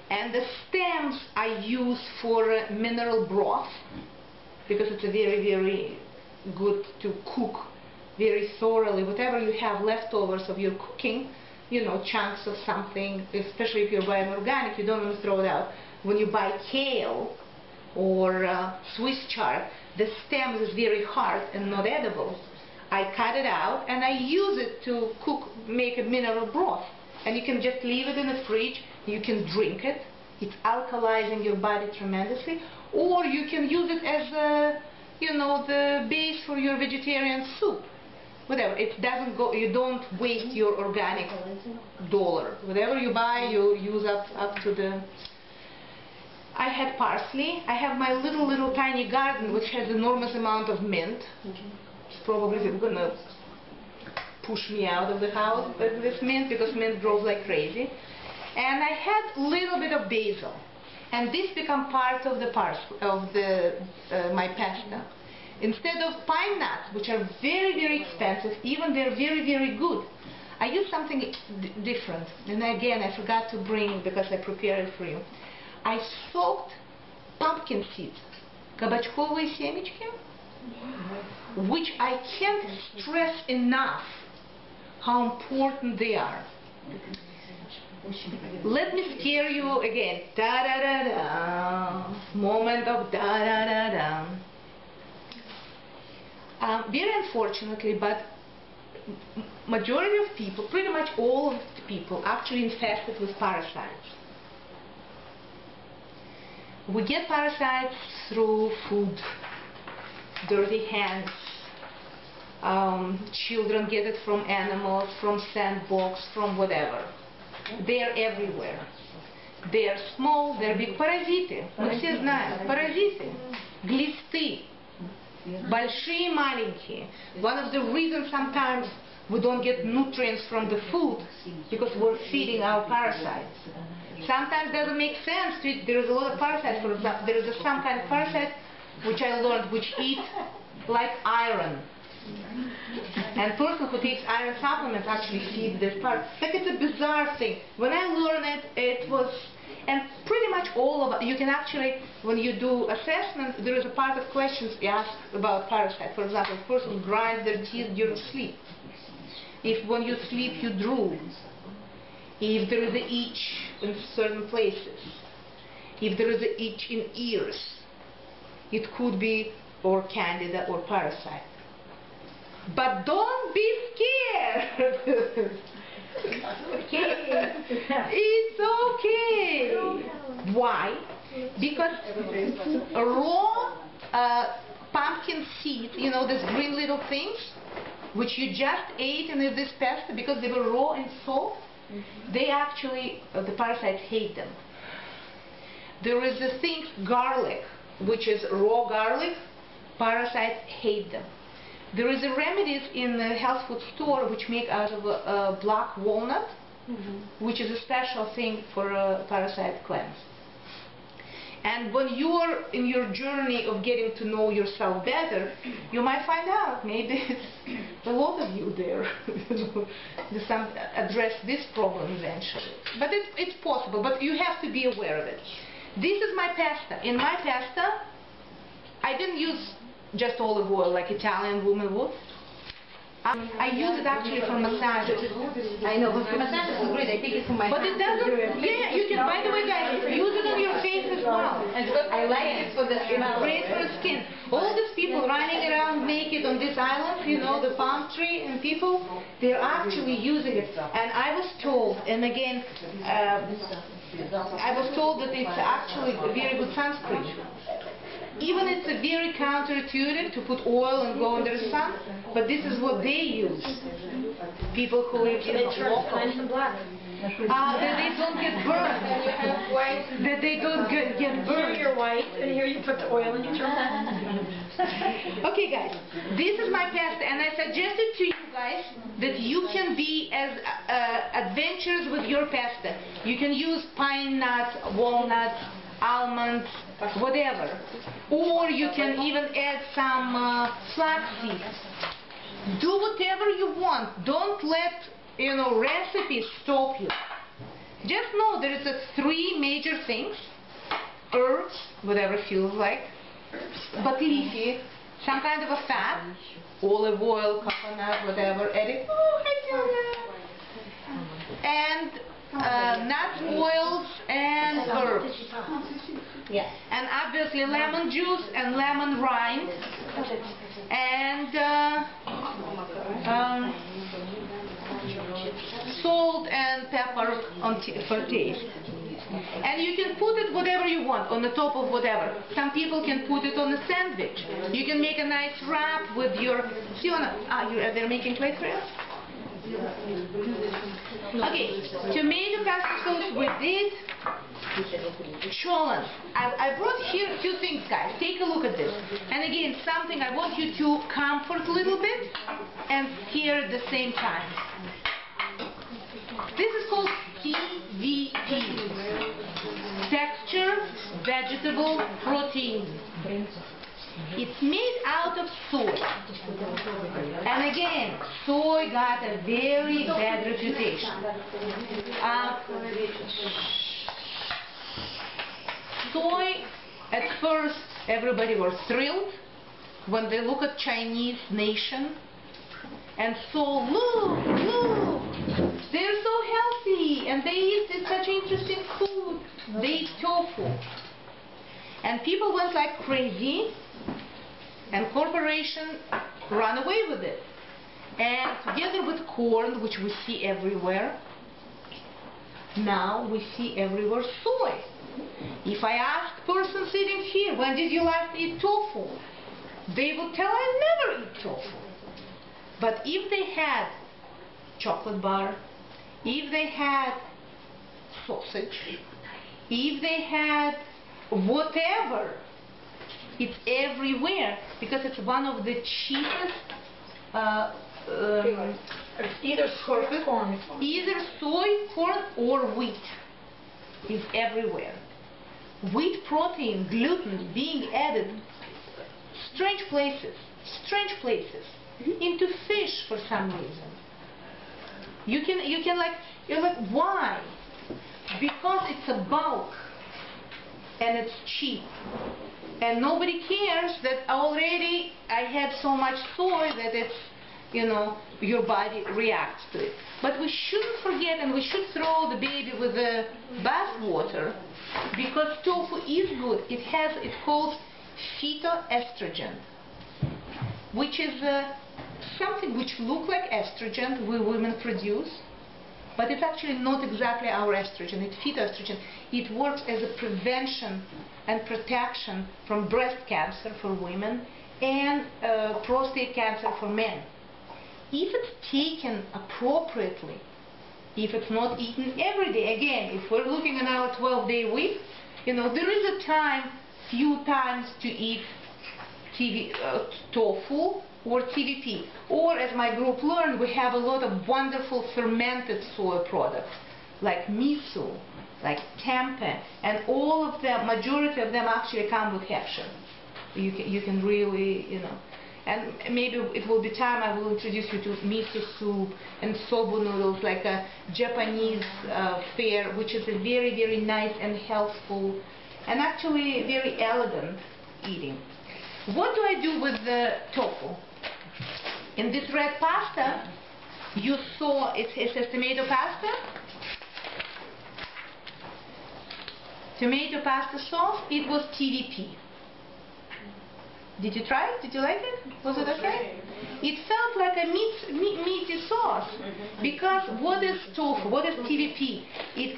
And the stems I use for mineral broth because it's a very, very good to cook very thoroughly. Whatever you have leftovers of your cooking, chunks of something, especially if you're buying organic, you don't want to throw it out. When you buy kale or Swiss chard, the stem is very hard and not edible. I cut it out and I use it to make a mineral broth. And you can just leave it in the fridge. You can drink it. It's alkalizing your body tremendously. Or you can use it as the base for your vegetarian soup. Whatever. It doesn't go. You don't waste your organic dollar. Whatever you buy, you use up to the. I had parsley. I have my little tiny garden which has enormous amount of mint. It's probably gonna push me out of the house with this mint because mint grows like crazy. And I had a little bit of basil, and this become part of the my pasta. Instead of pine nuts, which are very, very expensive, even they're very, very good, I use something different. And again, I forgot to bring because I prepared it for you. I soaked pumpkin seeds, кабачковые семечки, which I can't stress enough how important they are. Let me scare you again. Da-da-da-da. Moment of da-da-da-da. Very unfortunately, but majority of people, pretty much all of the people, actually infested with parasites. We get parasites through food, dirty hands. Children get it from animals, from sandbox, from whatever. They are everywhere. They are small, they are big. Паразиты. Мы все знаем. Паразиты. Глисты. Большие, маленькие. One of the reasons sometimes we don't get nutrients from the food because we're feeding our parasites. Sometimes it doesn't make sense. There is a lot of parasites. For example, there is some kind of parasite which I learned which eat like iron. And person who takes iron supplements actually feeds this part. Like it's a bizarre thing. When I learned it, it was, and pretty much all of it, you can actually, when you do assessment, there is a part of questions you ask about parasite. For example, a person grinds their teeth during sleep. If when you sleep you drool. If there is an itch in certain places. If there is an itch in ears. It could be or candida or parasite. But don't be scared. It's okay. Why? Because raw pumpkin seeds, you know, these green little things, which you just ate in this pasta because they were raw and soft, they actually, the parasites hate them. There is this thing, garlic, which is raw garlic, parasites hate them. There is a remedies in the health food store which make out of black walnut, which is a special thing for a parasite cleanse. And when you are in your journey of getting to know yourself better, you might find out maybe it's a lot of you there address this problem eventually. But it's possible, but you have to be aware of it. This is my pasta. In my pasta, I didn't use just olive oil like Italian women would. I use it actually for massages. I know, but for massages is great. I take it for my But it doesn't, yeah, you can, by the way guys, use it on your face as well. I like it for the skin. Great for the skin. All these people running around naked on this island, you know, the palm tree and people, they're actually using it. And I was told, and again, I was told that it's actually a very good sunscreen. Even it's a very counterintuitive to put oil and go under the sun, but this is what they use. People who live in Nice and black. that they don't get burned. That they don't get Here burned. you're white, and here you put the oil and you turn Okay guys, this is my pasta, and I suggested to you guys that you can be as adventurous with your pasta. You can use pine nuts, walnuts, almonds, whatever. Or you can even add some flax seeds. Do whatever you want. Don't let, you know, recipes stop you. Just know there is three major things. Herbs, whatever feels like, but leafy, some kind of a fat, olive oil, coconut, whatever, edit. Oh, and nuts, oils, and herbs. Yeah. And obviously lemon juice and lemon rind, and salt and pepper for taste. And you can put it whatever you want, on the top of whatever. Some people can put it on a sandwich. You can make a nice wrap with your... they're making plate for you? Okay, tomato pasta sauce with this. Cholent. I brought here a few things, guys. Take a look at this. And again, something I want you to comfort a little bit and scare at the same time. This is called TVP. Texture, vegetable, protein. It's made out of soy. And again, soy got a very bad reputation. Soy, at first, everybody was thrilled when they look at Chinese nation and saw, look, they're so healthy and they eat such interesting food. They eat tofu. And people went like crazy, and corporations ran away with it. And together with corn, which we see everywhere, now we see everywhere soy. If I ask person sitting here, when did you last eat tofu? They would tell I never eat tofu. But if they had chocolate bar, if they had sausage, if they had whatever, it's everywhere because it's one of the cheapest Either soy or corn. either soy, corn or wheat is everywhere. Wheat protein, gluten being added strange places into fish for some reason. You're like, why? Because it's a bulk and it's cheap. And nobody cares that already I had so much soy that it's, your body reacts to it. But we shouldn't forget, and we should throw the baby with the bathwater, because tofu is good. It's called phytoestrogen, which is something which looks like estrogen we women produce, but it's actually not exactly our estrogen. It's phytoestrogen. It works as a prevention and protection from breast cancer for women and prostate cancer for men. If it's taken appropriately, if it's not eaten every day, again, if we're looking at our 12-day week, there is a time, few times to eat tofu or TVP. Or, as my group learned, we have a lot of wonderful fermented soy products, like miso, like tempeh, and all of them, majority of them actually come with hechsher. You can really, and maybe it will be time I will introduce you to miso soup and soba noodles, like a Japanese fare, which is a very, very nice and healthful and actually very elegant eating. What do I do with the tofu? In this red pasta, you saw it says tomato pasta. Tomato pasta sauce, it was TVP. Did you try it? Did you like it? Was it okay? It felt like a meaty sauce. Because what is tofu? What is TVP?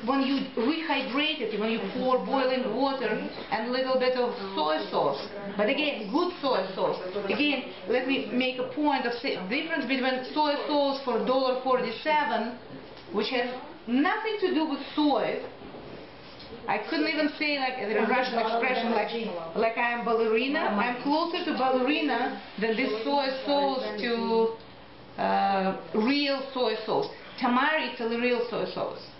When you rehydrate it, when you pour boiling water and a little bit of soy sauce. But again, good soy sauce. Again, let me make a point of the difference between soy sauce for $1.47, which has nothing to do with soy. I couldn't even say, like the Russian expression, like I am ballerina. I'm closer to ballerina than this soy sauce to real soy sauce. Tamari is a real soy sauce.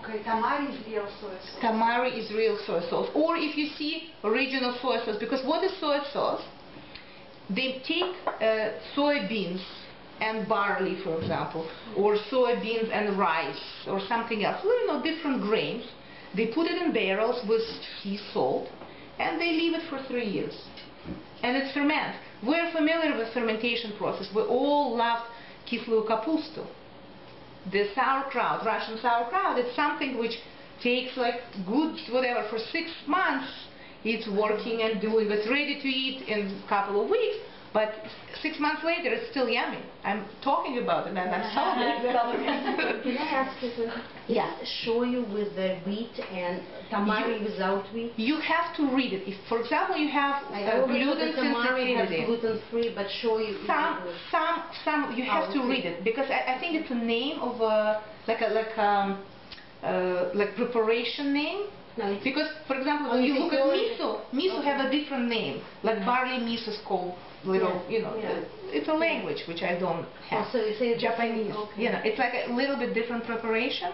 Okay, tamari is real soy sauce. Tamari is real soy sauce. Or if you see original soy sauce, because what is soy sauce? They take soybeans and barley, for example, or soybeans and rice, or something else, different grains. They put it in barrels with sea salt, and they leave it for 3 years. And it ferments. We're familiar with fermentation process. We all love kislu kapustu. The sauerkraut, Russian sauerkraut, it's something which takes like good, whatever, for 6 months. It's working and doing. It's ready to eat in a couple of weeks. But 6 months later, it's still yummy. I'm talking about it, and I'm celebrating. Can I ask you to show you with the wheat and tamari without wheat? You have to read it. If, for example, you have gluten sensitivity. Gluten free, but show you. Some you have to read it, because I think it's a name of like preparation name. No, because, for example, when you look at miso have a different name. Like barley miso is called it's a language which I don't have. So you say Japanese. Okay. It's like a little bit different preparation.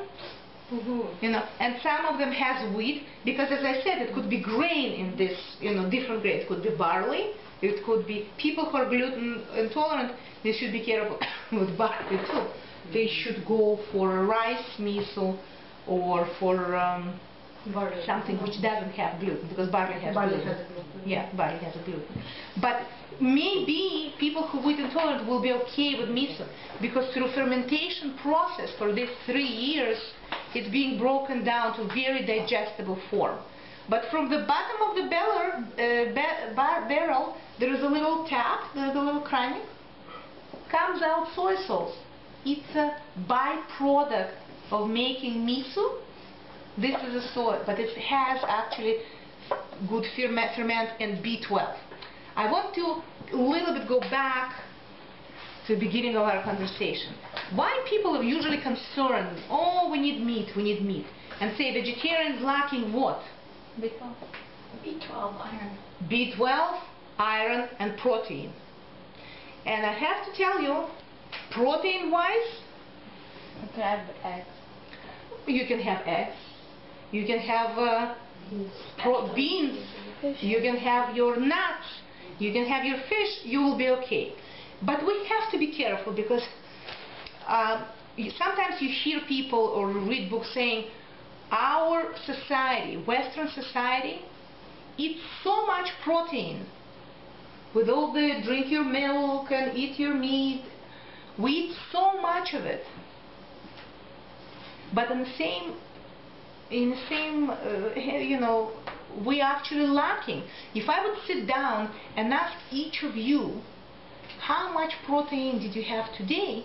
You know, and some of them has wheat because, as I said, it could be grain in this, you know, different grain. It could be barley. It could be people who are gluten intolerant. They should be careful with barley too. They should go for rice, miso, or for something which doesn't have gluten, because barley has gluten. Yeah, barley has a gluten. But maybe people who eat intolerant will be okay with miso, because through fermentation process for these 3 years, it's being broken down to very digestible form. But from the bottom of the barrel, there is a little tap, there is a little cranny, comes out soy sauce. It's a byproduct of making miso. This is a soy, but it has actually good ferment and B12. I want to a little bit go back to the beginning of our conversation. Why people are usually concerned, oh, we need meat, and say vegetarians lacking what? B12. B12, iron. B12, iron, and protein. And I have to tell you, protein-wise, You can have eggs. you can have eggs, you can have beans, you can have your nuts, you can have your fish, you will be okay. But we have to be careful, because sometimes you hear people or read books saying our society, Western society, eats so much protein. With all the drink your milk and eat your meat, we eat so much of it. But in the same you know, we are actually lacking. If I would sit down and ask each of you, how much protein did you have today?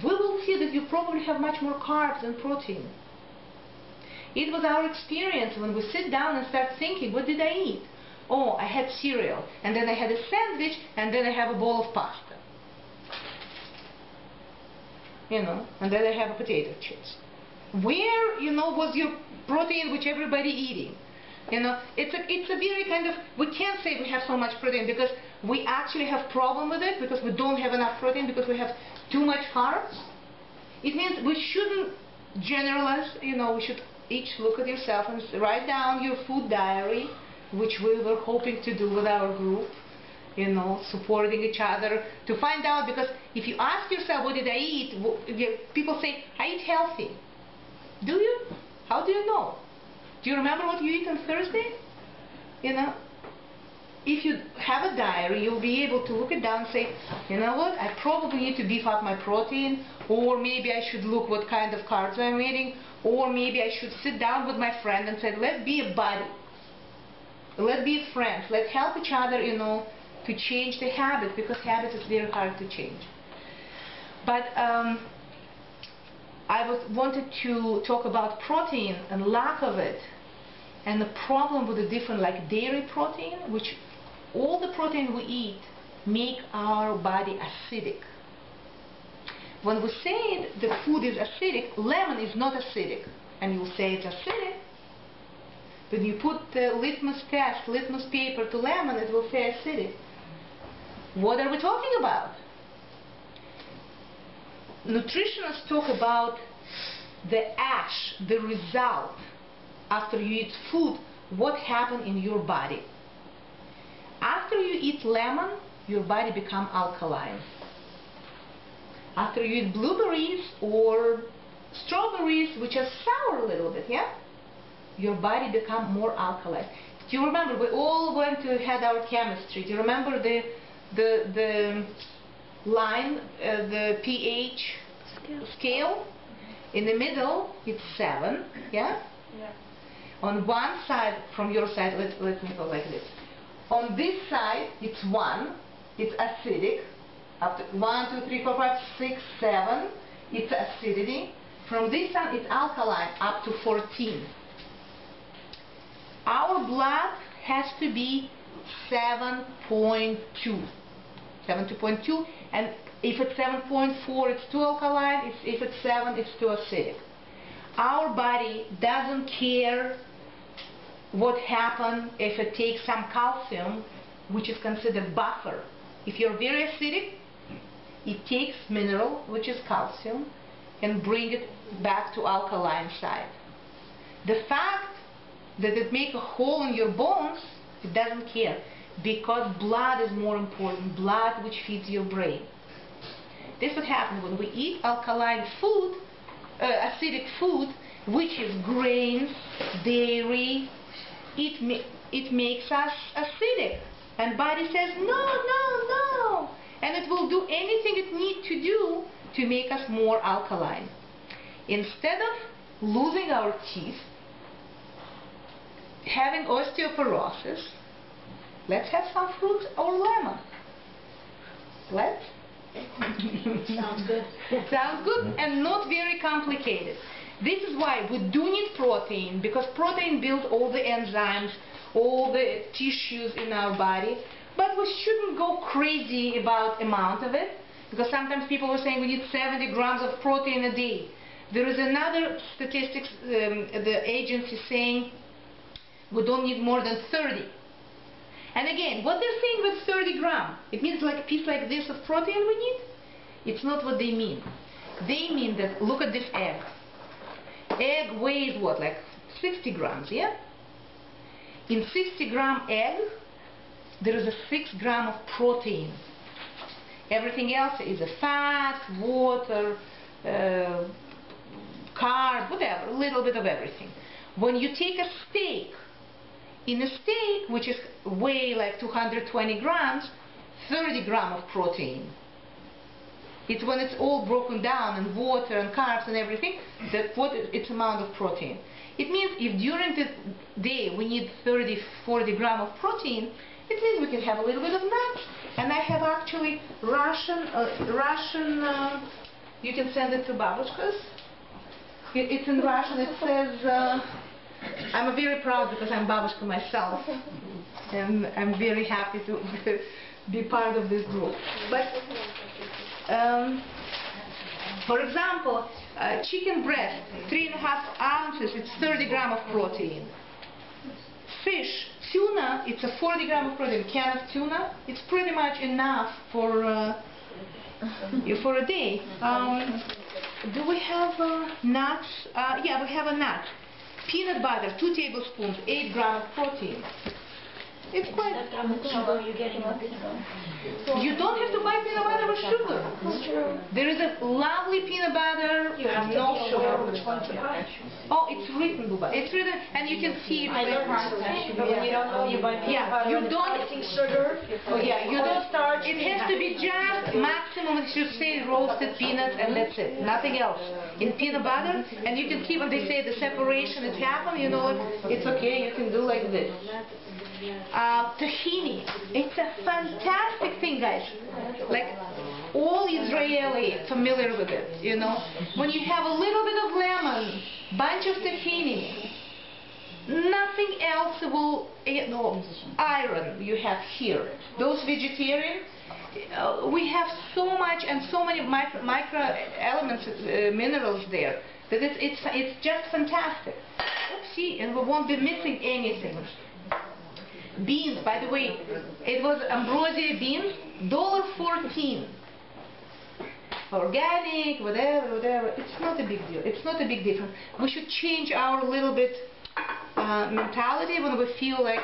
We will see that you probably have much more carbs than protein. It was our experience when we sit down and start thinking, what did I eat? Oh, I had cereal, and then I had a sandwich, and then I have a bowl of pasta. You know, and then I have a potato chips. Where, you know, was your protein which everybody eating? You know, it's a very kind of, we can't say we have so much protein, because we actually have problem with it, because we don't have enough protein, because we have too much carbs. It means we shouldn't generalize, you know, we should each look at yourself and write down your food diary, which we were hoping to do with our group, you know, supporting each other to find out, because if you ask yourself, what did I eat? People say, I eat healthy. Do you? How do you know? Do you remember what you eat on Thursday? You know, if you have a diary, you'll be able to look it down and say, you know what, I probably need to beef up my protein, or maybe I should look what kind of carbs I'm eating, or maybe I should sit down with my friend and say, let's be a buddy. Let's be friends. Let's help each other, you know, to change the habit, because habit is very hard to change. But I wanted to talk about protein and lack of it, and the problem with the different, like dairy protein, which all the protein we eat make our body acidic. When we say the food is acidic, lemon is not acidic, and you'll say it's acidic. When you put the litmus test, litmus paper to lemon, it will say acidic. What are we talking about? Nutritionists talk about the ash, the result after you eat food, what happened in your body. After you eat lemon, your body becomes alkaline. After you eat blueberries or strawberries, which are sour a little bit, yeah? Your body becomes more alkaline. Do you remember, we all went to had our chemistry. Do you remember the line, the pH scale? In the middle, it's 7, yeah? Yeah. On one side, from your side, let me go like this. On this side, it's 1, it's acidic. After 1, 2, 3, 4, 5, 6, 7, it's acidity. From this side, it's alkaline, up to 14. Our blood has to be 7.2. 7.2, and if it's 7.4, it's too alkaline. If it's 7, it's too acidic. Our body doesn't care what happens if it takes some calcium, which is considered buffer. If you're very acidic, it takes mineral, which is calcium, and bring it back to alkaline side. The fact that it makes a hole in your bones, it doesn't care, because blood is more important, blood which feeds your brain. This is what happens when we eat alkaline food, acidic food, which is grains, dairy. It makes us acidic, and body says no, no, no, and it will do anything it needs to do to make us more alkaline. Instead of losing our teeth, having osteoporosis, let's have some fruit or lemon. Let's. Sounds good. Sounds good and not very complicated. This is why we do need protein, because protein builds all the enzymes, all the tissues in our body, but we shouldn't go crazy about amount of it, because sometimes people are saying we need 70 grams of protein a day. There is another statistics, the agency saying we don't need more than 30. And again, what they're saying with 30 grams, it means like a piece like this of protein we need? It's not what they mean. They mean that, look at this egg. Egg weighs what, like 60 grams, yeah? In 60-gram egg, there is a 6 gram of protein. Everything else is a fat, water, carb, whatever, a little bit of everything. When you take a steak, in a steak, which is weigh like 220 grams, 30 grams of protein. It's when it's all broken down and water and carbs and everything, that what its amount of protein. It means if during the day we need 30-40 grams of protein, it means we can have a little bit of nuts. And I have actually Russian, you can send it to babushkas. It's in Russian. It says, I'm very proud because I'm babushka myself, and I'm very happy to be part of this group. But for example, chicken breast, 3.5 ounces, it's 30 grams of protein. Fish, tuna, it's a 40 grams of protein. A can of tuna, it's pretty much enough for a day. Do we have nuts? Yeah, we have a nut. Peanut butter, 2 tablespoons, 8 grams of protein. It's quite... How much sugar are you getting with peanut butter? You don't have to buy peanut butter with sugar. That's true. There is a lovely peanut butter, You have to no be sugar. aware which one to buy. Oh, it's written, Buba. It's written, and you can see it. I love peanut but when you don't know, you buy peanut butter you and it's don't. icing sugar. Oh, yeah, you don't. Starch. It has to be just maximum. It should say roasted peanuts, and that's it. Nothing else. In peanut butter, and you can see when they say the separation is happened. You know, it's okay. You can do like this. Tahini. It's a fantastic thing, guys. Like all Israeli familiar with it, you know. When you have a little bit of lemon, bunch of tahini, nothing else will, you know, iron you have here. Those vegetarian, we have so much and so many micro elements, minerals there, that it's just fantastic. Oopsie, and we won't be missing anything. Beans, by the way, it was ambrosia beans, $1.14. Organic, whatever. It's not a big deal. It's not a big difference. We should change our little bit mentality when we feel like,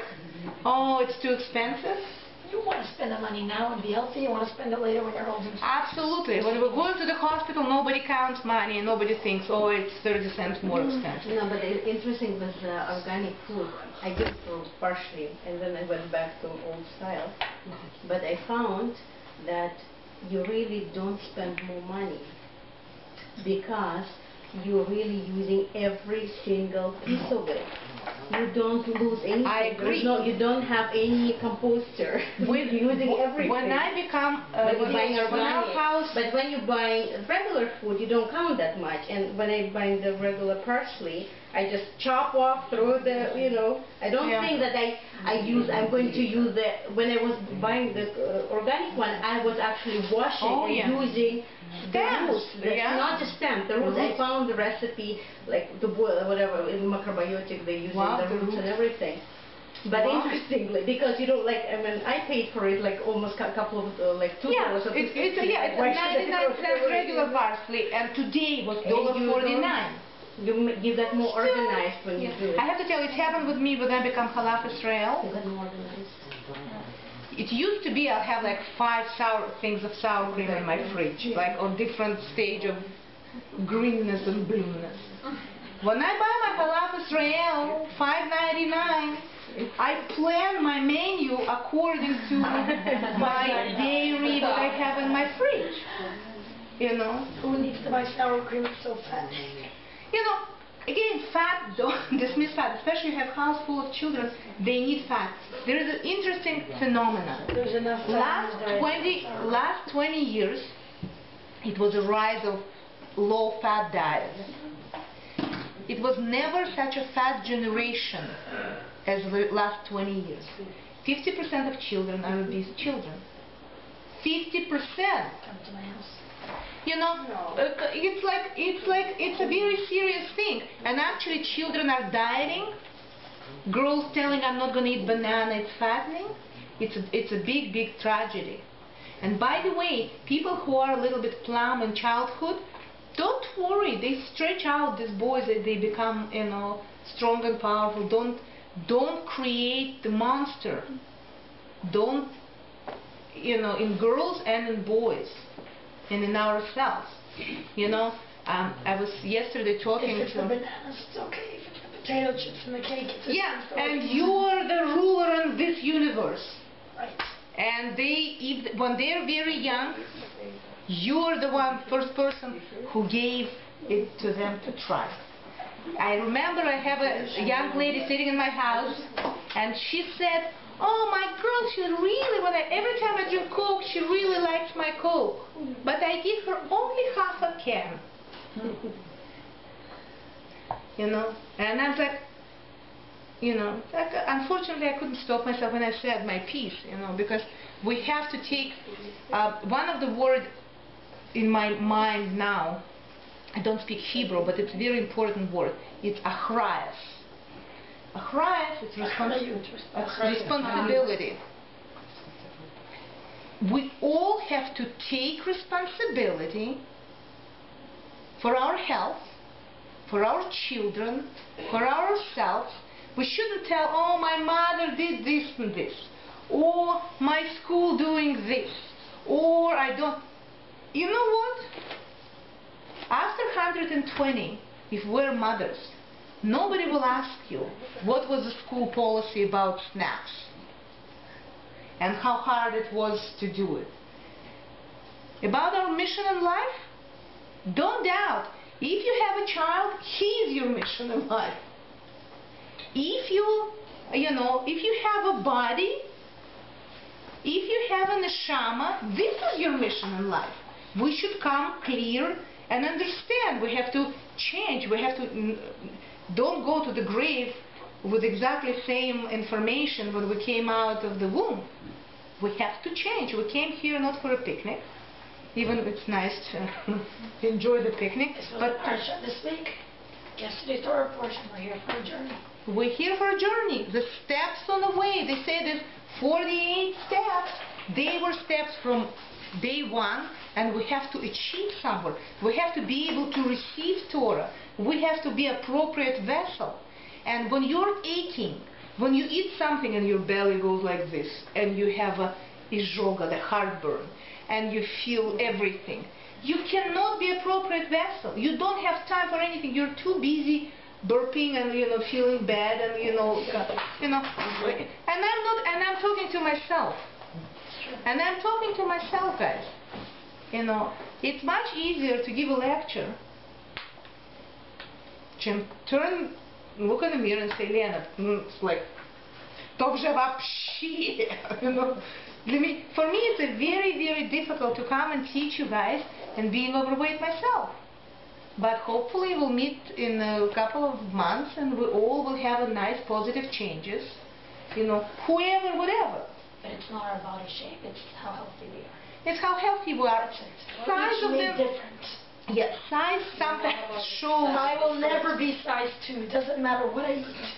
oh, it's too expensive. You want to spend the money now and be healthy. You want to spend it later when you're old and sick. Absolutely. When we go to the hospital, nobody counts money and nobody thinks, oh, it's 30 cents more expensive. No, but it's interesting with organic food. I did so partially, and then I went back to old style. But I found that you really don't spend more money because you're really using every single piece of it. You don't lose anything. I agree. You don't have any composter. With using everything. When I become But when you buy regular food, you don't count that much. And when I buy the regular parsley, I just chop off through the, you know. I don't think that I'm going to use the, when I was buying the organic one, I was actually washing and using the roots. Not the stem, the roots. I found the recipe, like the boil, whatever, in macrobiotic, they use the roots and everything. But Wow. interestingly, because like, I mean, I paid for it like almost a couple of like $2 Yeah, or it's 99 Why should I cents throw it regular in? parsley, and today was And you $1.49. You get more organized when you do it. I have to tell you, it happened with me when I become halal Israel. You get more organized. It used to be I'll have like 5 things of sour cream in my fridge, like on different stage of greenness and blueness. When I buy my halal Israel, $5.99, I plan my menu according to my dairy that I have in my fridge. You know? Who needs to buy sour cream? It's so fat. You know, again, fat, don't dismiss fat, especially if you have a house full of children, they need fat. There is an interesting phenomenon. There's enough fat in the diet. Last 20 years, it was a rise of low-fat diets. It was never such a fat generation as the last 20 years. 50% of children are obese children. 50%. Come to my house. You know, it's a very serious thing. And actually, children are dieting. Girls telling I'm not going to eat banana, it's fattening. It's a big, big tragedy. And by the way, people who are a little bit plump in childhood, don't worry. They stretch out. These boys, they become, you know, strong and powerful. Don't create the monster. Don't, you know, in girls and in boys. And in ourselves, you know, I was yesterday talking If it's to... the bananas, it's okay. If it's the potato chips and the cake, it's and you are the ruler in this universe. Right. And when they're very young, you're the first person who gave it to them to try. I remember I have a young lady sitting in my house, and she said, "Oh, my girl, she really, every time I drink Coke, she really likes my Coke. But I give her only half a can." You know? And I was like, you know, unfortunately I couldn't stop myself when I said my piece, you know, because we have to take, one of the words in my mind now, I don't speak Hebrew, but it's a very important word, it's achrayas. Achrayas, it's responsibility. We all have to take responsibility for our health, for our children, for ourselves. We shouldn't tell, oh, my mother did this and this, or my school doing this, or I don't. You know what? After 120, if we're mothers, nobody will ask you what was the school policy about snacks and how hard it was to do it. About our mission in life, don't doubt. If you have a child, he's your mission in life. If if you have a body, if you have a neshama, this is your mission in life. We should come clear and understand. We have to change. We have to don't go to the grave with exactly same information when we came out of the womb. We have to change. We came here not for a picnic, even if it's nice to enjoy the picnic. But this week, yesterday's Torah portion, we're here for a journey. We're here for a journey. The steps on the way. They say there's 48 steps. They were steps from day one, and we have to achieve somewhere. We have to be able to receive Torah. We have to be appropriate vessel. And when you're aching, when you eat something and your belly goes like this, and you have a izhoga, the heartburn, and you feel everything, you cannot be appropriate vessel. You don't have time for anything. You're too busy burping and feeling bad and and I'm talking to myself. And I'm talking to myself, guys. It's much easier to give a lecture, look in the mirror and say, Lena, it's like, top же вообще, For me, it's very, very difficult to come and teach you guys and being overweight myself. But hopefully we'll meet in a couple of months and we all will have a nice positive changes. Whoever, whatever. But it's not our body shape, it's how healthy we are. It's how healthy we are. Size of them. Different. Yes, size sometimes shows. I will never be size 2. It doesn't matter what I eat.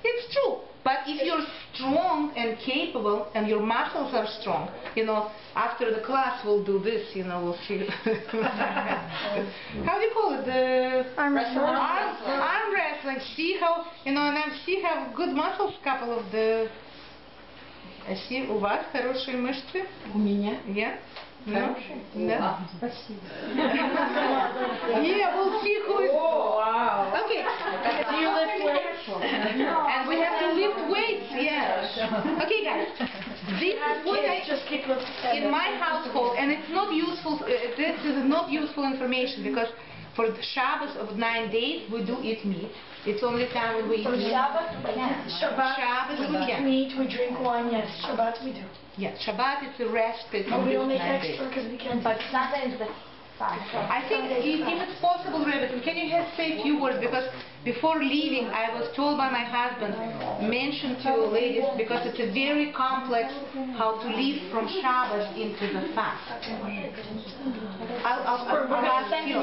It's true. But if you're strong and capable and your muscles are strong, after the class we'll do this, we'll see. How do you call it? Arm wrestling. Arm wrestling. See how, and I see how good muscles, couple of the... I see, у вас хорошие мышцы. У меня? Yeah? Хорошие? Да. Спасибо. Yeah, we'll see who is... Oh, wow. Okay. Do you lift weights? And we have to lift weights, yes. Okay, guys. This is what I Just keep lifting. in my household, and it's not useful. This is not useful information because for the Shabbos of 9 days we do eat meat. It's only time when we eat For meat. Shabbat, we we can. eat, we drink wine, yes. Shabbat we do. Yeah, Shabbat is a respite. But we these don't make 9 days. extra because we can't. But Sunday is the fast. I think if it's possible, Rebecca, can you say a few words? Because before leaving, I was told by my husband, mention to you ladies, because it's a very complex how to live from Shabbos into the fast. I'll ask you.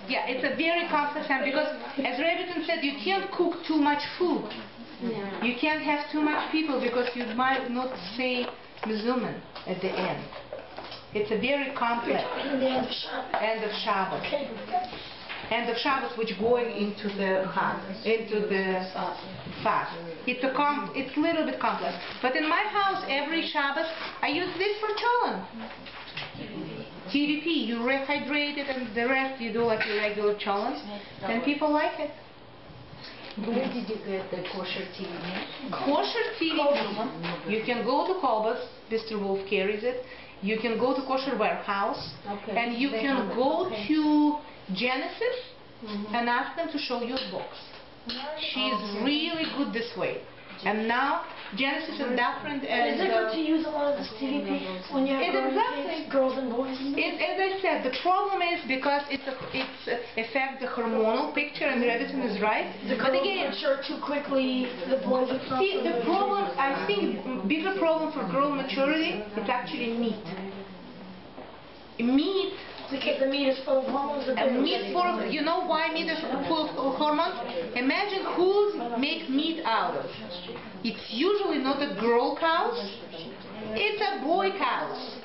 Yeah, it's a very complex time because, as Rebecca said, you can't cook too much food. You can't have too much people because you might not say Mizuman at the end. It's a very complex end of Shabbos. End of Shabbos, which going into the fast. It's a little bit complex. But in my house, every Shabbos, I use this for cholent. TVP, you rehydrate it, and the rest you do like your regular cholent, and people like it. Where did you get the kosher TVP? Kosher TVP. You can go to Kolbas, Mr. Wolf carries it. You can go to Kosher Warehouse, and you can go to Genesis and ask them to show you a box. She's really good this way. And now Genesis is different. Is it good to use a lot of this TVP when you have girls and boys? As I said, the problem is because it affects the hormonal picture, and everything is right. The girls mature too quickly. The boys are see, the problem, I think, bigger problem for girl maturity, it's actually meat. Meat. Because the meat is full of hormones. You know why meat is full of hormones? Imagine who make meat out of. It's usually not a girl cows. It's a boy cows.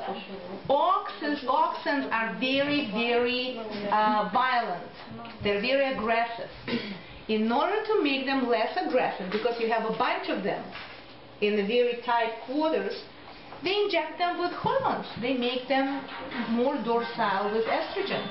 Oxen are very, very violent. They're very aggressive. In order to make them less aggressive, because you have a bunch of them in the very tight quarters, they inject them with hormones. They make them more docile with estrogen.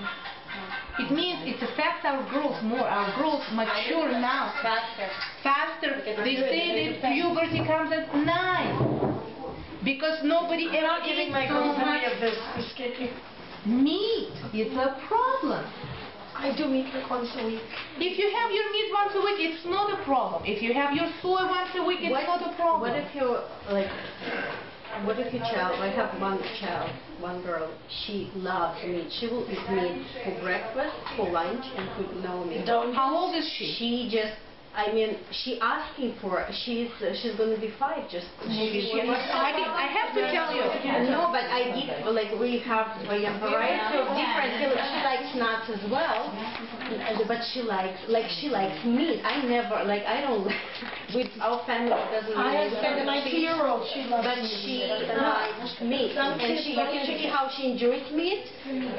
It means it affects our growth more. Our growth mature now faster. They say that puberty comes at 9 because nobody ever giving eats my so girls much any of this. Escaping. meat. It's a problem. I do meat like once a week. If you have your meat once a week, it's not a problem. If you have your soy once a week, it's not a problem. What if you're like... What if your child, I have one child, one girl, she loves meat. She will eat meat for breakfast, for lunch, and for no meat. How old is she? She just, she asking for it. She's going to be 5 just. I have to tell you. No, but I give, like, we have a variety of different, she likes nuts as well, but she likes meat. I never, I don't like, with our family it doesn't I have my 2-year-old, she loves but she likes meat, and you can see how she enjoys meat.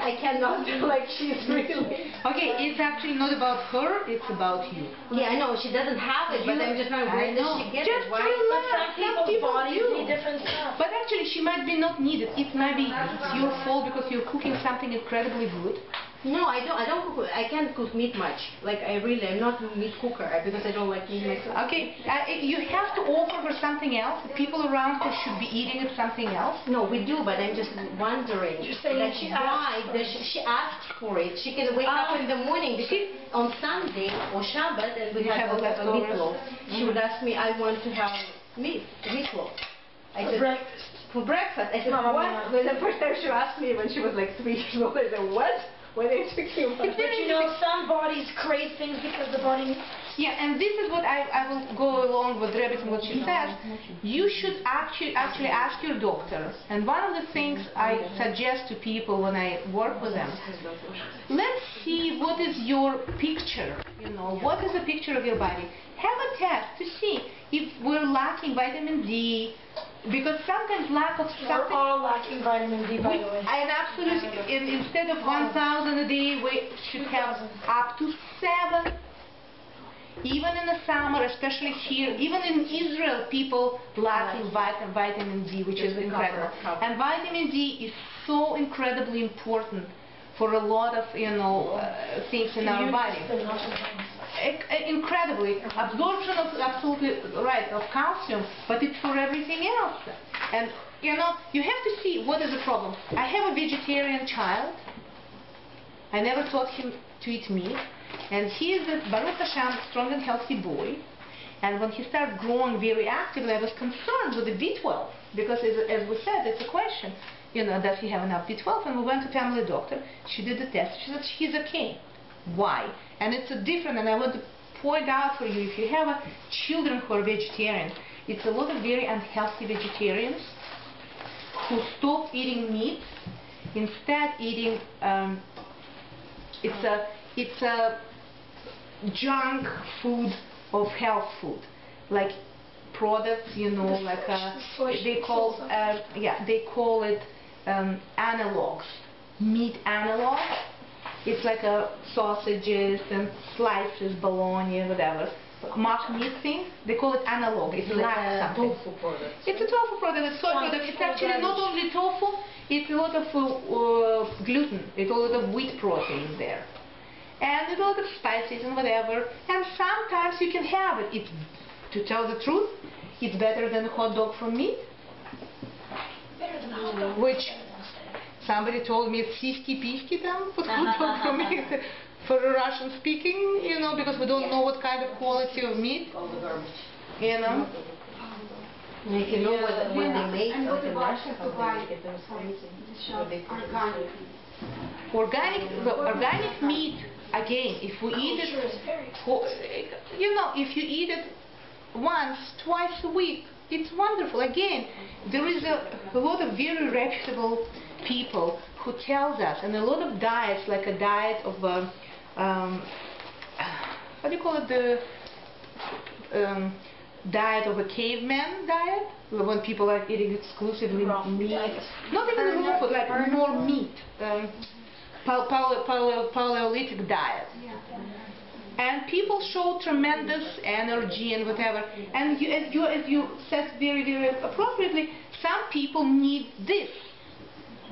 I cannot, she's really... Okay, it's actually not about her, it's about you. Yeah, I know, she doesn't have it, but I'm just wondering, where does she get just it? Why? Relax. Some people's bodies need different stuff. But actually, she might be not needed. It might be it's your fault because you're cooking something incredibly good. No, I don't cook. I can't cook meat much. I'm not a meat cooker because I don't like meat myself. Okay, you have to offer her something else. The people around her should be eating something else. No, we do, but I'm just wondering. Saying she asked for it. She can wake up in the morning because on Sunday or Shabbat, and we have a meatloaf. She would ask me, I want to have meatloaf. For breakfast. For breakfast. I said, what? Well, the first time she asked me when she was 3 years old, I said, what? What are you talking about? But some bodies crave things because the body needs. Yeah, and this is what I will go along with Rabbit and what she says. You should actually ask your doctor. And one of the things I suggest to people when I work with them, let's see what is your picture, what is the picture of your body. Have a test to see if we're lacking vitamin D, because sometimes lack of something... We're all lacking vitamin D, by the way. And absolutely, instead of 1,000 a day, we should have up to 7. Even in the summer, especially here, even in Israel, people lacking vitamin D, which is incredible. And vitamin D is so incredibly important for a lot of, things in our body. Incredibly. Absorption of, absolutely right, of calcium, but it's for everything else. And, you have to see what is the problem. I have a vegetarian child. I never taught him to eat meat. And he is a, Baruch Hashem, strong and healthy boy. And when he started growing very actively, I was concerned with the B12. Because, as we said, it's a question. Does he have enough B12? And we went to family doctor. She did the test. She said he's okay. Why? And it's a different, and I want to point out for you, if you have children who are vegetarian, it's a lot of very unhealthy vegetarians who stop eating meat, instead eating, it's a junk food of health food, like products, like they call it analogs, meat analogs. It's like sausages and slices, bologna, whatever. Mock meat thing, they call it analog. It's like a tofu product. It's a tofu product, it's soy product. It's actually not only tofu, it's a lot of gluten, it's a lot of wheat protein there. And there's a lot of spices and whatever. And sometimes you can have it. To tell the truth, it's better than a hot dog from meat. Better than a hot dog. Which somebody told me it's сиськи-письки там, for hot dog from meat. For Russian speaking, because we don't know what kind of quality of meat. All the garbage. You know? And if you know when they make and what about organic meat, again, if we eat it, if you eat it once, twice a week, it's wonderful. Again, there is a lot of very reputable people who tells us, and a lot of diets, like a diet of what do you call it, the diet of a caveman diet, when people are eating exclusively meat, not even raw food, like more meat, Paleolithic diet. And people show tremendous energy and whatever. And as you said very, very appropriately, some people need this.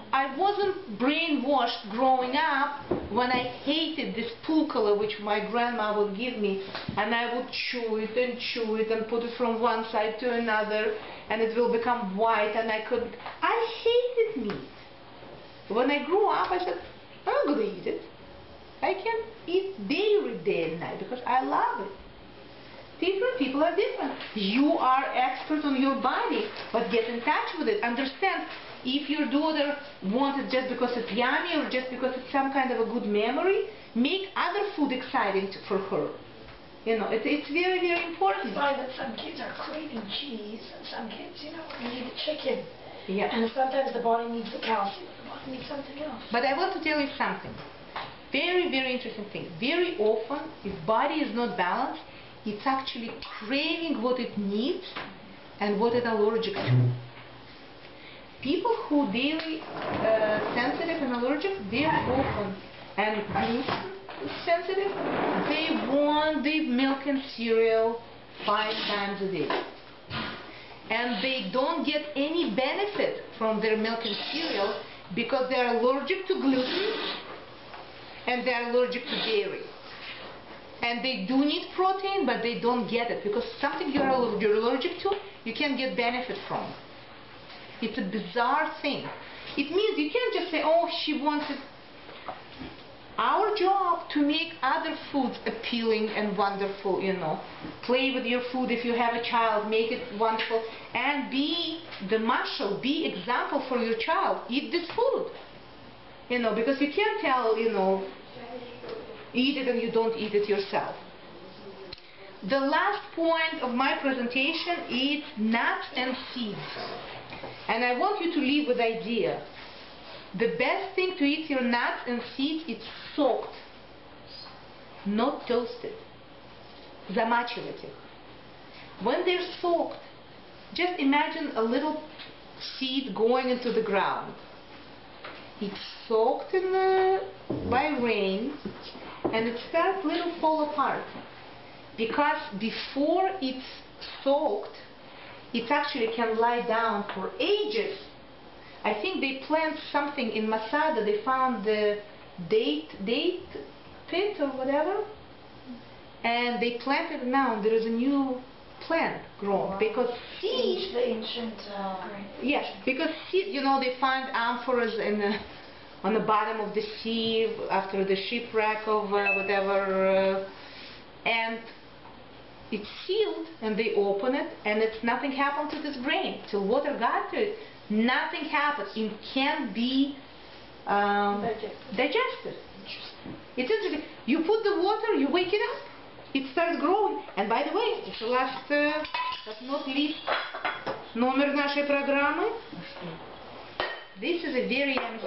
I wasn't brainwashed growing up when I hated this pulkala which my grandma would give me, and I would chew it and put it from one side to another, and it will become white, and I hated meat. When I grew up, I said, I'm not going to eat it. I can eat dairy day and night because I love it. Different people are different. You are expert on your body, but get in touch with it. Understand, if your daughter wants it just because it's yummy or just because it's some kind of a good memory, make other food exciting for her. It's very, very important. I find that some kids are craving cheese, and some kids, need a chicken. Yeah. And sometimes the body needs the calcium, the body needs something else. But I want to tell you something. Very, very interesting thing. Very often, if body is not balanced, it's actually craving what it needs and what it's allergic to. People who are dairy sensitive and allergic, very often, and gluten sensitive, they want the milk and cereal 5 times a day. And they don't get any benefit from their milk and cereal because they're allergic to gluten and they're allergic to dairy. And they do need protein, but they don't get it because something you're allergic to, you can't get benefit from. It's a bizarre thing. It means you can't just say, oh, she wants it. Our job to make other foods appealing and wonderful, Play with your food if you have a child, make it wonderful, and be the marshal, be example for your child. Eat this food. Because you can't tell, eat it and you don't eat it yourself. The last point of my presentation is nuts and seeds. And I want you to leave with the idea. The best thing to eat your nuts and seeds is soaked, not toasted. Замачивать их. When they're soaked, just imagine a little seed going into the ground. It's soaked by rain, and it starts a little fall apart. Because before it's soaked, it actually can lie down for ages. I think they plant something in Masada. They found the date pit or whatever, and they planted it now. There is a new plant growing because seed. The ancient grain. Yes, because seed. You know, they find amphoras on the bottom of the sea after the shipwreck of whatever, and it's sealed, and they open it, and nothing happened to this grain till water got to it. Nothing happens. It can't be digested. It's interesting. You put the water, you wake it up, it starts growing. And by the way, it's the last, but not least, номер нашей программы. This is a very yummy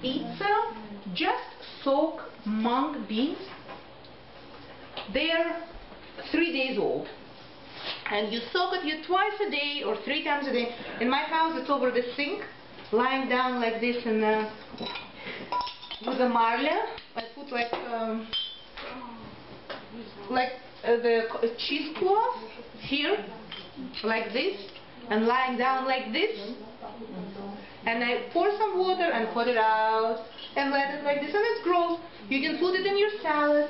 It's just soak mung beans. They're 3 days old. And you soak it twice a day or 3 times a day. In my house, it's over the sink, lying down like this in with a marля. I put the cheesecloth here, like this, and lying down like this. And I pour some water and put it out and let it like this, and it grows. You can put it in your salad.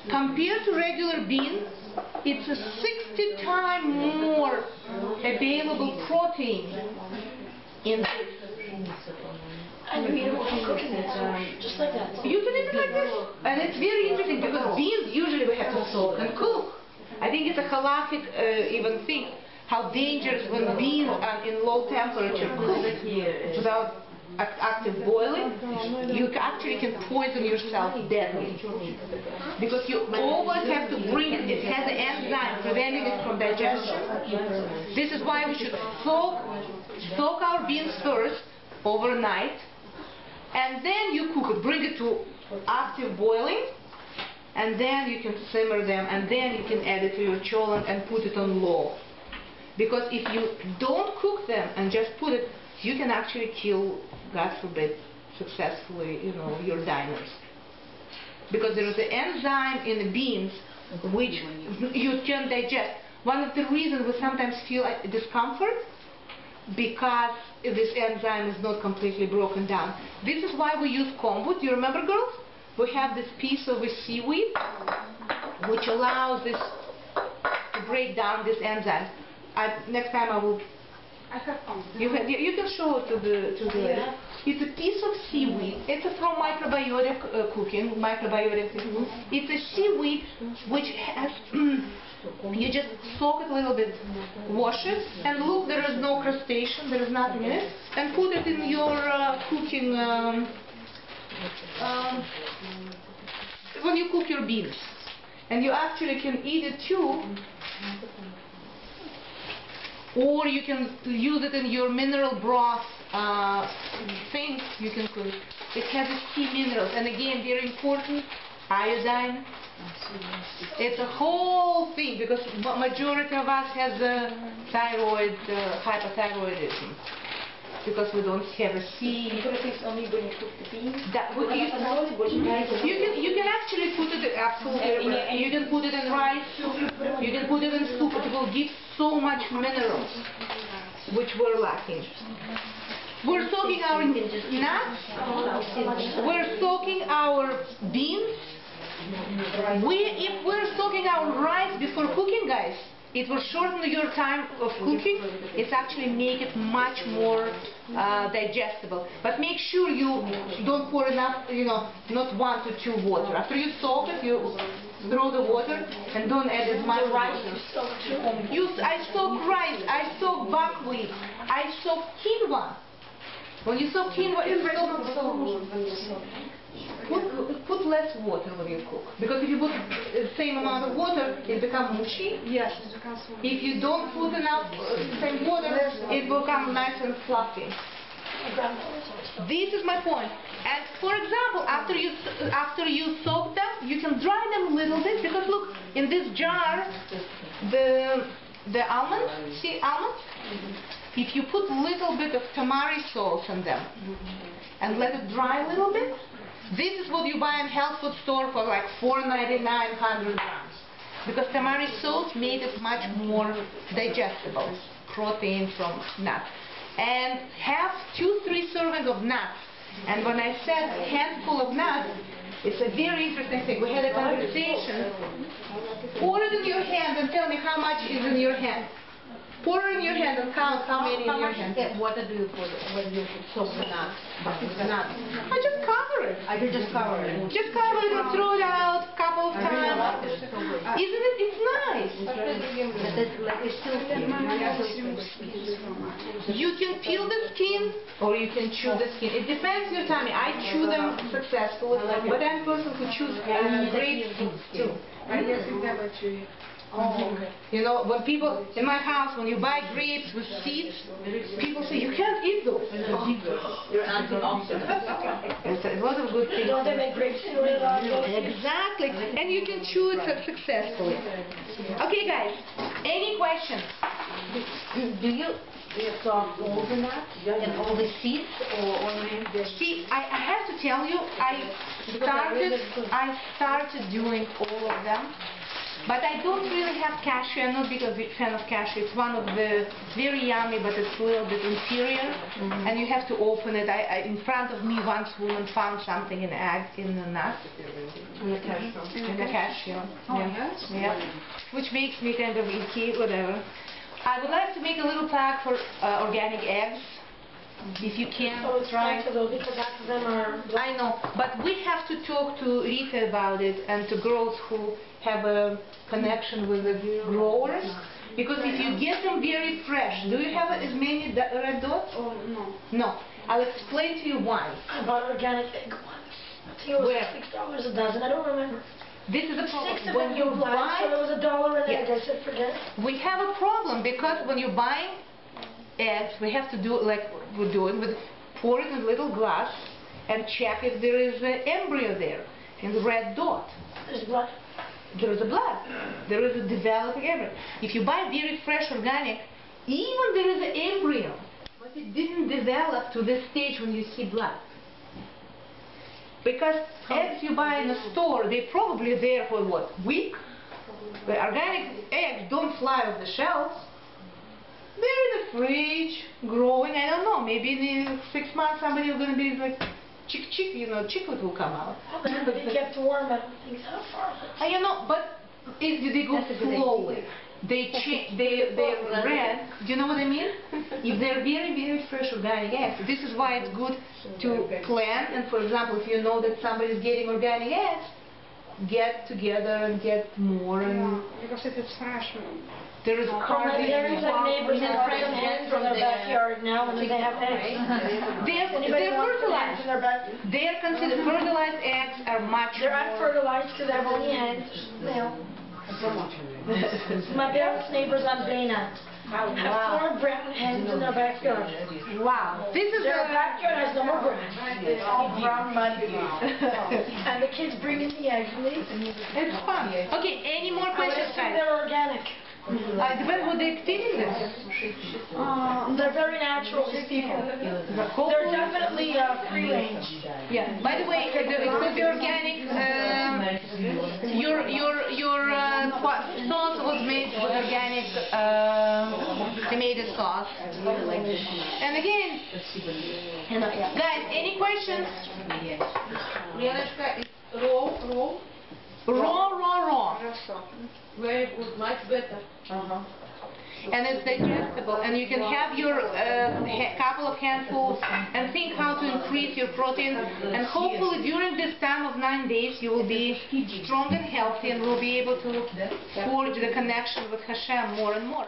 Compared to regular beans, it's a 60 times more available protein in this. And you eat it while cooking it, just like that. You can eat it like this. And it's very interesting because beans usually we have to soak and cook. I think it's a halakhic even thing. How dangerous when beans are in low temperature cooked without active boiling, you actually can poison yourself deadly. Because you always have to bring it. It has an enzyme preventing it from digestion. This is why we should soak our beans first overnight, and then you cook it. Bring it to active boiling, and then you can simmer them, and then you can add it to your cholent and put it on low. Because if you don't cook them and just put it, you can actually kill, God forbid, successfully, your diners. Because there is an enzyme in the beans which you can digest. One of the reasons we sometimes feel discomfort, because this enzyme is not completely broken down. This is why we use kombu. Do you remember, girls? We have this piece of a seaweed which allows this to break down this enzyme. Next time I will. You can show it to the. It's a piece of seaweed. It's from microbiotic cooking. It's a seaweed which has. You just soak it a little bit, wash it, and look, there is no crustacean, there is nothing in it, and put it in your cooking. When you cook your beans, and you actually can eat it too. Or you can use it in your mineral broth thing. You can cook it. It has its key minerals, and again, very important, iodine. It's a whole thing because majority of us has thyroid, hypothyroidism. Because we don't have a seed. But it's only when you cook the beans. You can actually put it absolutely. You can put it in rice. You can put it in soup. It will give so much minerals, which we're lacking. We're soaking our nuts. We're soaking our beans. If we're soaking our rice before cooking, guys, it will shorten your time of cooking. It's actually make it much more digestible. But make sure you don't pour enough, not 1 to 2 water. After you soak it, you throw the water and don't add as much rice. I soak rice, I soak buckwheat, I soak quinoa. When you soak quinoa, it's put less water when you cook, because if you put the same amount of water, it becomes mushy. Yes, it becomes If you don't put enough same water, it will become nice and fluffy. This is my point. And for example, after you soak them, you can dry them a little bit, because look, in this jar, the almonds, see almonds? If you put a little bit of tamari sauce in them and let it dry a little bit, this is what you buy in health food store for like $4.99, 100 grams. Because tamari sauce made it much more digestible, protein from nuts. And have 2-3 servings of nuts. And when I said a handful of nuts, it's a very interesting thing. We had a conversation. Pour it in your hand and tell me how much is in your hand. Pour it in your hand and count how many in your hand. What do you put when you soak the nuts? I just cover it. I can just cover it. Just cover it and throw it out a couple of times. Isn't it? It's nice. You can peel the skin or you can chew the skin. It depends on your tummy. I chew them successfully, but I'm a person who chews grape seeds too. You know, when people in my house, when you buy grapes with seeds, people say you can't eat those. You're antioxidant. It's a lot of good things. Don't they make grape cereal out of those? Exactly, and you can chew it successfully. Okay, guys, any questions? Do you soak all the nuts and all the seeds, or See, I have to tell you, I started doing all of them. But I don't really have cashew. I'm not a big fan of cashew. It's one of the very yummy, but it's a little bit inferior. And you have to open it. In front of me, once woman found something in the nut. in the cashew? In the cashew. Oh, Yeah. yes? Yeah. Which makes me kind of icky, whatever. I would like to make a little pack for organic eggs. If you can, So it's try. fine though, because half of them are black. I know, but we have to talk to Rita about it and to girls who have a connection with the growers. Because if you get them very fresh, do you have as many red dots? Oh, no. No. I'll explain to you why. I bought organic egg once. I think it was Where? $6 a dozen. I don't remember. This is a problem. 6 of When them you were black, so it was $1 an egg. Yes. I said forget it. We have a problem because when you're buying eggs, we have to do like we're doing with pour it in a little glass and check if there is an embryo there in the red dot. There's blood. There is a blood. There is a developing embryo. If you buy very fresh organic, even there is an embryo, but it didn't develop to this stage when you see blood. Because eggs you buy in a store, they're probably there for what, week? The organic eggs don't fly off the shelves. They're in the fridge, growing, I don't know, maybe in 6 months somebody is going to be like, chicklet will come out. But it kept warm. I don't think so far. You know, but they go slowly. They're red. Do you know what I mean? If they're very, very fresh organic eggs, this is why it's good to plant. And for example, if you know that somebody is getting organic eggs, get together and get more. And Because if it's fresh, there is My hardly any. parents have neighbors and friends hens in their backyard now, and they have eggs. They're fertilized. In their backyard. They are considered fertilized eggs are much They're more. unfertilized because they have only hens. My parents' neighbors on Dana have 4 brown hens in their backyard. Wow. This is Their backyard has no more grass. It's all brown mud. And the kids bring in the eggs and they eat them. It's fun. Okay, any more I would questions, assume guys? they're organic. Depends what they're feeding them. They're very natural, these people. They're definitely free range. Yeah. By the way, it could be organic. Your sauce was made with organic tomato sauce. And again, guys, any questions? Raw. very good, much better. And it's digestible, and you can have your couple of handfuls and think how to increase your protein, and hopefully during this time of 9 days you will be strong and healthy and will be able to forge the connection with Hashem more and more.